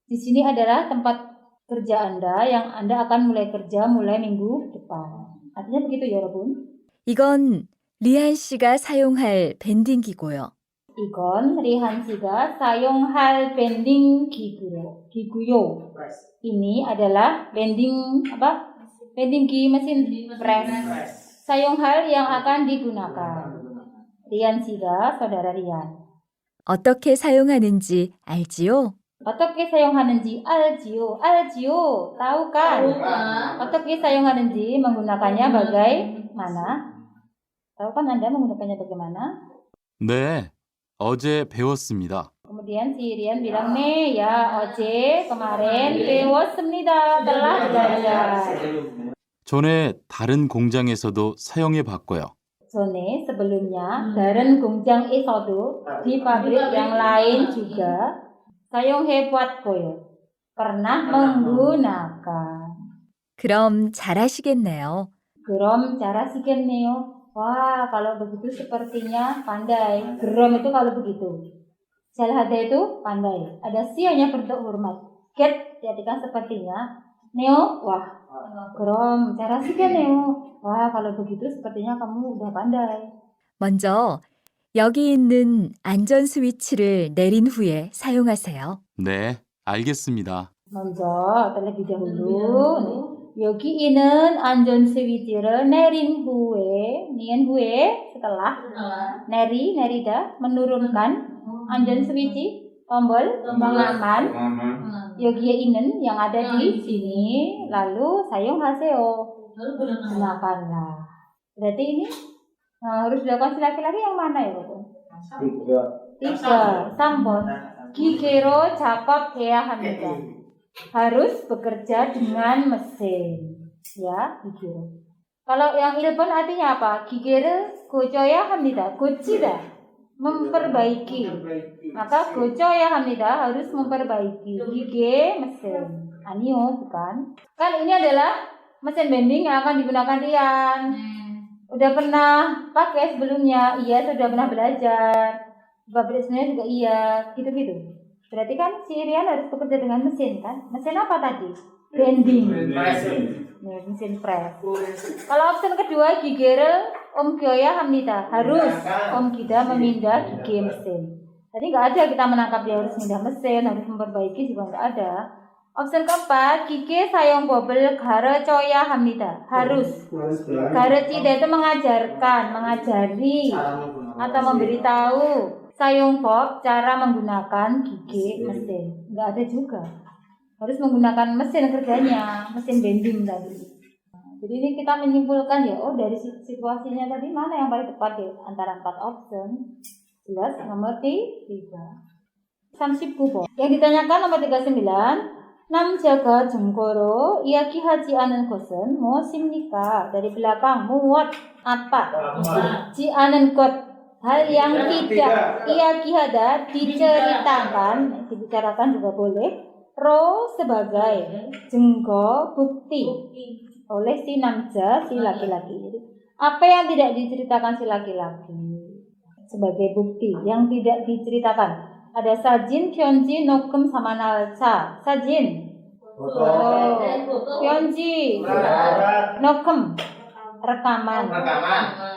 A: Di sini adalah tempat kerja Anda yang Anda akan mulai kerja mulai minggu depan. Artinya begitu ya, 여러분.
F: 이건 리한 씨가 사용할 밴딩기고요.
A: 이건 리한 씨가 사용할 밴딩 기구요. Ini adalah bending apa? Bending기 mesin press. 사용할 yang akan digunakan. 리한 씨가 saudara Rian.
F: 어떻게 사용하는지 알지요?
A: 어떻게 사용하는지 알지요. 알지요. Tahu kan? 어떻게 사용하는지 menggunakannya bagaimana? Tahu kan Anda menggunakannya bagaimana?
E: 네, 어제 배웠습니다.
A: Kemudian si Rian bilang nih ya 어제 kemarin 배웠습니다. telah belajar.
E: 전에 다른 공장에서도 사용해 봤고요.
A: 전에 sebelumnya dalam 공장에서도 di pabrik yang lain juga 사용해 봤고요. pernah menggunakan.
F: 그럼 잘하시겠네요.
A: 그럼 잘하시겠네요. Wah, kalau begitu sepertinya pandai. Gerom itu kalau begitu. Jalhada itu pandai. Ada sionya bentuk hormat. Get jadikan sepertinya. Neo, wah. Gerom, 잘하시겠네요. Wah, kalau begitu sepertinya kamu udah pandai.
F: 먼저 여기 있는 안전 스위치를 내린 후에 사용하세요.
E: 네, 알겠습니다.
A: 먼저 terlebih dahulu 여기 있는 안전 스위치를 내린 후에 setelah nerida menurunkan 안전 스위치 tombol pengaman 여기에 있는 yang ada di sini lalu 사용하세요. Gunakanlah. Berarti ini harus dilakukan si laki-laki yang mana ya, Bu? 3. 3번. 기계로 작업해야 합니다. Harus bekerja dengan mesin. Ya, 기계로. Kalau yang 1번 artinya apa? 기계를 고쳐야 합니다. 고치다. memperbaiki. Maka 고쳐야 합니다. Harus memperbaiki. 기계 mesin. Anio bukan. Kan ini adalah mesin bending yang akan digunakan Rian. Udah pernah pakai sebelumnya? Iya, sudah pernah belajar. Pabrik sebenarnya juga iya, gitu-gitu. Berarti kan si Rian harus bekerja dengan mesin kan? Mesin apa tadi? Bending. Mesin press. Kalau opsi kedua 기계를 옮겨야 합니다. Harus kita memindah gigi mesin. Tadi nggak ada kita menangkap dia harus mindah mesin, harus memperbaiki juga nggak ada. Opsi keempat, 기계 사용법을 가르쳐야 합니다. Harus. 가르치다 itu mengajarkan, mengajari atau memberitahu. 사용법 cara menggunakan gigi mesin. Nggak ada juga. Harus menggunakan mesin kerjanya, mesin bending tadi. Jadi ini kita menyimpulkan ya, oh dari situasinya tadi mana yang paling tepat ya antara 4 option. Jelas nomor 3. 39. Yang ditanyakan nomor 39. 남자가 증거로 이야기하지 않은 것은 무엇입니까? dari belakang, muat apa? Ji 않은 것. Hal yang tidak iyakiada, diceritakan, dibicarakan juga boleh. Ro sebagai 증거, bukti oleh si namja, si laki-laki. Jadi, apa yang tidak diceritakan si laki-laki sebagai bukti yang tidak diceritakan. Ada sajin, pyeonji, nokum, sama nalca. Sajin, pyeonji, nokum, rekaman,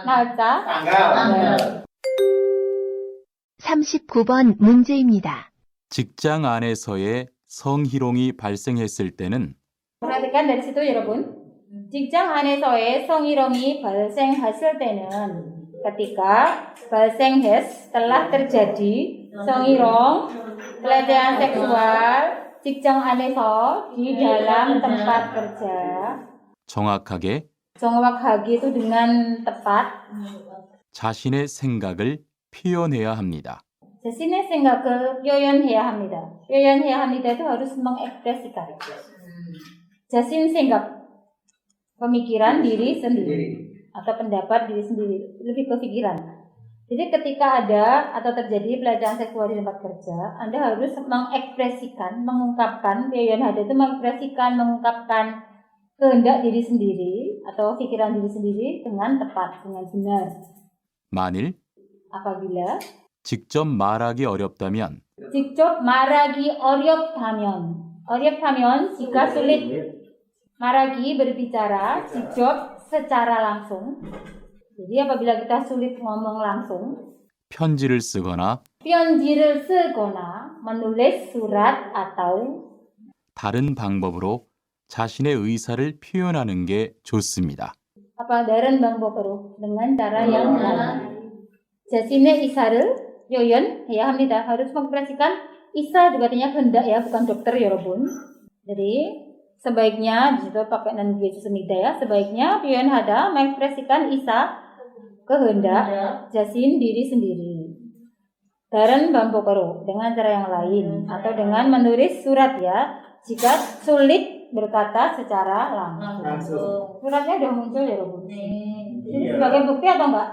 A: nalca, tanggal.
B: 39번 문제입니다.
E: 직장 안에서의 성희롱이 발생했을 때는
A: Perhatikan dari situ ya, Bun. 직장 안에서의 성희롱이 발생했을 때는 ketika 발생했 telah terjadi 성희롱 pelecehan seksual 직장 안에서 di dalam tempat kerja.
E: 정확하게
A: 정확하게 itu dengan tepat.
E: 자신의 생각을 표현해야 합니다.
A: 자신의 생각을 표현해야 합니다. 표현해야 합니다 itu harus mengekspresikan. 자신 생각, pemikiran diri sendiri atau pendapat diri sendiri, lebih ke pikiran. Jadi ketika ada atau terjadi pelecehan seksual di tempat kerja, Anda harus mengekspresikan, mengungkapkan, 표현하다 itu mengekspresikan, mengungkapkan kehendak diri sendiri atau pikiran diri sendiri dengan tepat, dengan benar.
E: 만일
A: Apabila
E: 직접 말하기 어렵다면
A: 직접 말하기 어렵다면 jika sulit maragi berbicara 직접 secara langsung. Jadi apabila kita sulit ngomong langsung,
E: 편지를 쓰거나
A: 편지를 쓰거나 menulis surat atau
E: 다른 방법으로 자신의 의사를 표현하는 게 좋습니다.
A: apa daran 방법으로 dengan cara yang lain. 자신의 의사를 표현해야 합니다. harus mengekspresikan isa juga artinya kehendak ya, bukan dokter ya, 여러분. Jadi sebaiknya di situ pakai nan semida ya. Sebaiknya 표현하다 mengekspresikan isa kehendak jasin diri sendiri. Daran 방법으로 dengan cara yang lain atau dengan menulis surat ya. Jika sulit berkata secara langsung. Suratnya udah muncul ya, Bun. Ini sebagai bukti atau enggak?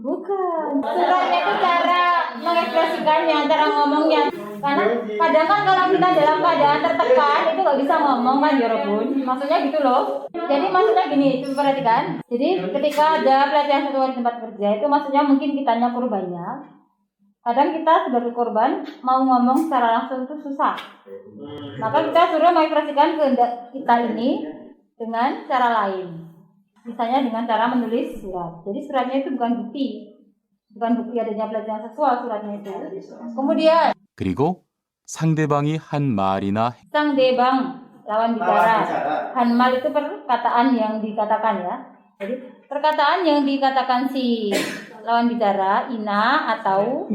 A: Bukan. Suratnya itu cara mengekspresikannya, cara ngomongnya. Karena kadang kan kalau kita dalam keadaan tertekan itu nggak bisa ngomong kan, ya, Bun. Maksudnya gitu loh. Jadi maksudnya gini, coba perhatikan. Jadi ketika ada pelecehan seksual di tempat kerja itu maksudnya mungkin kitanya korbannya. Kadang kita sebagai korban mau ngomong secara langsung itu susah. Maka kita suruh mengekspresikan kehendak kita ini dengan cara lain. Misalnya dengan cara menulis surat. Jadi suratnya itu bukan bukti adanya pelecehan seksual suratnya itu. Kemudian
E: 그리고 상대방이 한 말이나
A: 상대방 lawan bicara. 한말 itu perkataan yang dikatakan ya. Jadi perkataan yang dikatakan si lawan bicara ina atau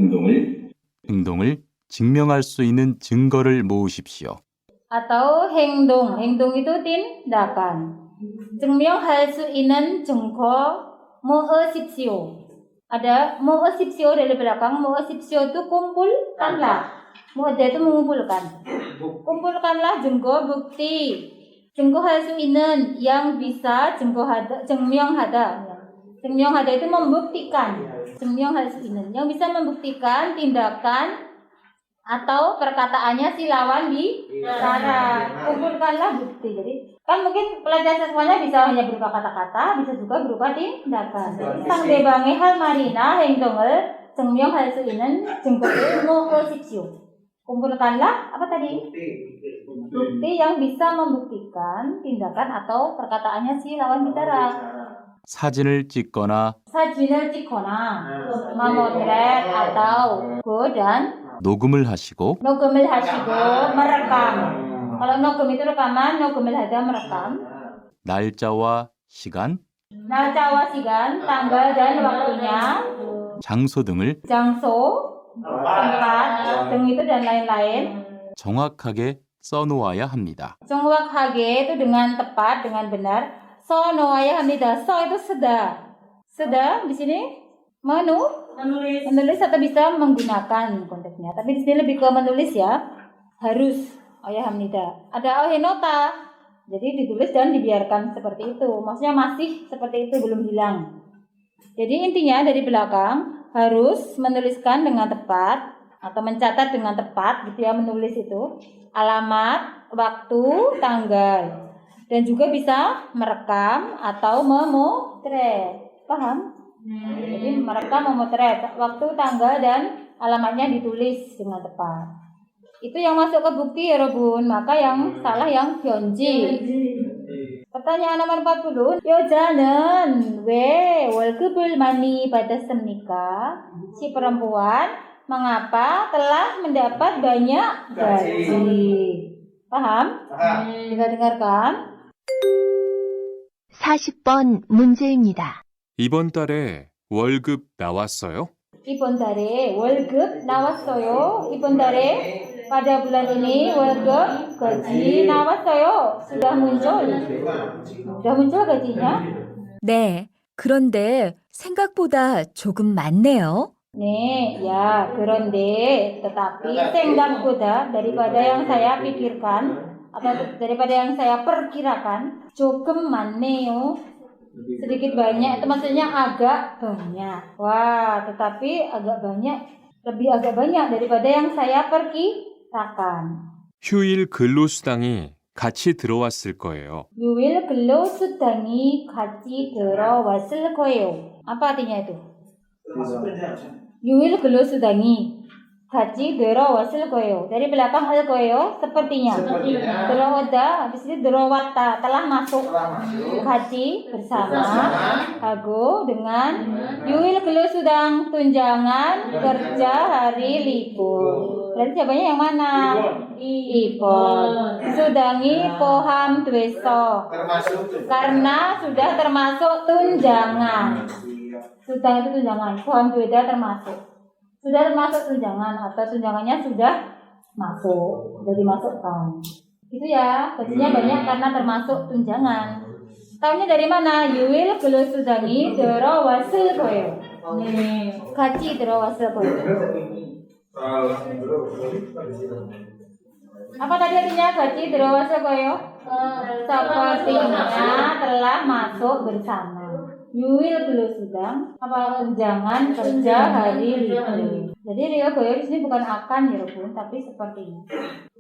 E: 행동을 증명할 수 있는 증거를 모으십시오.
A: atau 행동 itu tindakan. 증명할 수 있는 증거 모으십시오. Ada moosipsio dari belakang. Moosipsio itu kumpulkanlah. Moada itu mengumpulkan. Kumpulkanlah 증거 bukti. 증거할 수 있는 yang bisa 증명하다. 증명하다 itu membuktikan. 증명할 수 있는 yang bisa membuktikan tindakan atau perkataannya si lawan bicara. Kumpulkanlah bukti. Jadi kan mungkin pelecehan seksualnya bisa hanya berupa kata-kata, bisa juga berupa tindakan. 상대방의 할 말이나 행동을 증명할 수 있는 증거를 모으십시오. Kumpulkanlah apa tadi? Bukti yang bisa membuktikan tindakan atau perkataannya si lawan bicara.
E: 사진을 찍거나
A: 사진을 찍거나 memotret atau dan
E: 녹음을 하시고
A: 녹음을 하시고 merekam. Kalau 녹음 itu rekaman, 녹음을 하다 merekam.
E: 날짜와 시간,
A: 날짜와 시간, tanggal dan waktunya,
E: 장소 등을
A: 장소, tempat, 등 itu dan lain-lain.
E: 정확하게 써놓아야 합니다.
A: 정확하게 itu dengan tepat, dengan benar. 써놓아야 합니다. 써 itu seda di sini menulis atau bisa menggunakan konteksnya. Tapi di sini lebih ke menulis ya. Harus Oyahamnida. Ada ohenota. Jadi ditulis dan dibiarkan seperti itu. Maksudnya masih seperti itu, belum hilang. Jadi intinya dari belakang harus menuliskan dengan tepat atau mencatat dengan tepat gitu ya, menulis itu alamat, waktu, tanggal. Dan juga bisa merekam atau memotret. Paham? Jadi merekam, memotret waktu, tanggal, dan alamatnya ditulis dengan tepat. Itu yang masuk ke bukti ya Robun. Maka yang salah yang hyonji. Pertanyaan nomor 40. 여자는 왜 월급을 많이 받았습니까? Si perempuan mengapa telah mendapat banyak gaji? Paham? Kita dengarkan.
B: 40번 문제입니다.
E: 이번 달에 월급 나왔어요?
A: 이번 달에 월급 나왔어요. 이번 달에 pada bulan ini 월급 gaji 나왔어요. Sudah muncul gajinya?
F: 네, 그런데 생각보다 조금 많네요.
A: 네, ya, 그런데 tetapi 생각보다 daripada yang saya pikirkan atau daripada yang saya perkirakan 조금 많네요. Sedikit banyak itu maksudnya agak banyak. Wah, tetapi agak banyak, lebih agak banyak daripada yang saya perkirakan.
E: 휴일 근로수당이 같이 들어왔을 거예요.
A: 유일 근로수당이 같이 들어왔을 거예요. Apa artinya itu? 유일 근로수당이 같이 들어왔을 거예요. Dari belakang al 거예요, sepertinya. Terowada, habis itu terowata, telah masuk. 같이 bersama. Hago dengan yuil 근로수당 tunjangan kerja hari libur. Berarti jawabannya yang mana? Ibon. Sudangi poham dweso. Karena sudah termasuk tunjangan. Sudang itu tunjangan. Poham dweda termasuk. Sudah termasuk tunjangan atau tunjangannya sudah masuk, sudah dimasukkan. Itu ya, gajinya banyak karena termasuk tunjangan. Tahunya dari mana? Yuil 근로수당이 들어왔을 거예요. 같이 들어왔을 거예요. Apa tadi artinya gaji terowasil koyo? Sepertinya telah masuk bersama. Yuil 근로수당 apa tunjangan kerja hari libur. Jadi real koyo di sini bukan akan ya Robun, tapi sepertinya.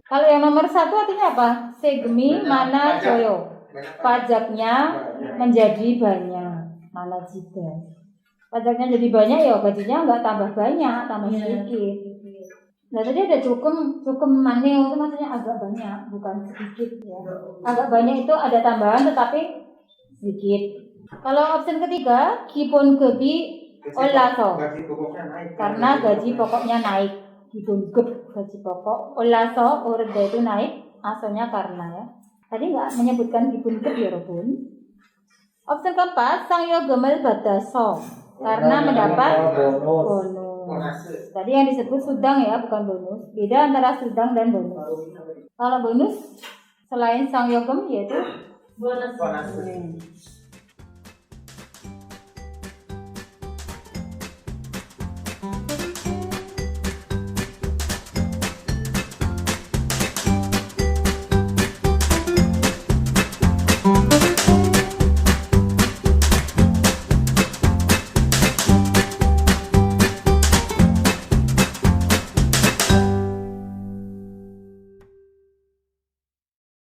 A: Kalau yang nomor 1 artinya apa? Segmi mana joyo. Pajaknya menjadi banyak. Mana jika. Pajaknya jadi banyak ya gajinya nggak tambah banyak, tambah sedikit. Nah tadi ada cukup maneo itu maksudnya agak banyak, bukan sedikit ya. Agak banyak itu ada tambahan tetapi sedikit. Kalau opsi ketiga, 기본 급이 올라서. Karena gaji pokoknya naik. 기본 급 gaji pokok. 올라서 오른데 itu naik. Asalnya karena ya. Tadi nggak menyebutkan 기본 급 ya Robun. Opsi keempat, 상여금을 받아서. Karena mendapat bonus. Tadi yang disebut sudang ya, bukan bonus. Beda antara sudang dan bonus. Kalau bonus selain sangyogem yaitu bonus.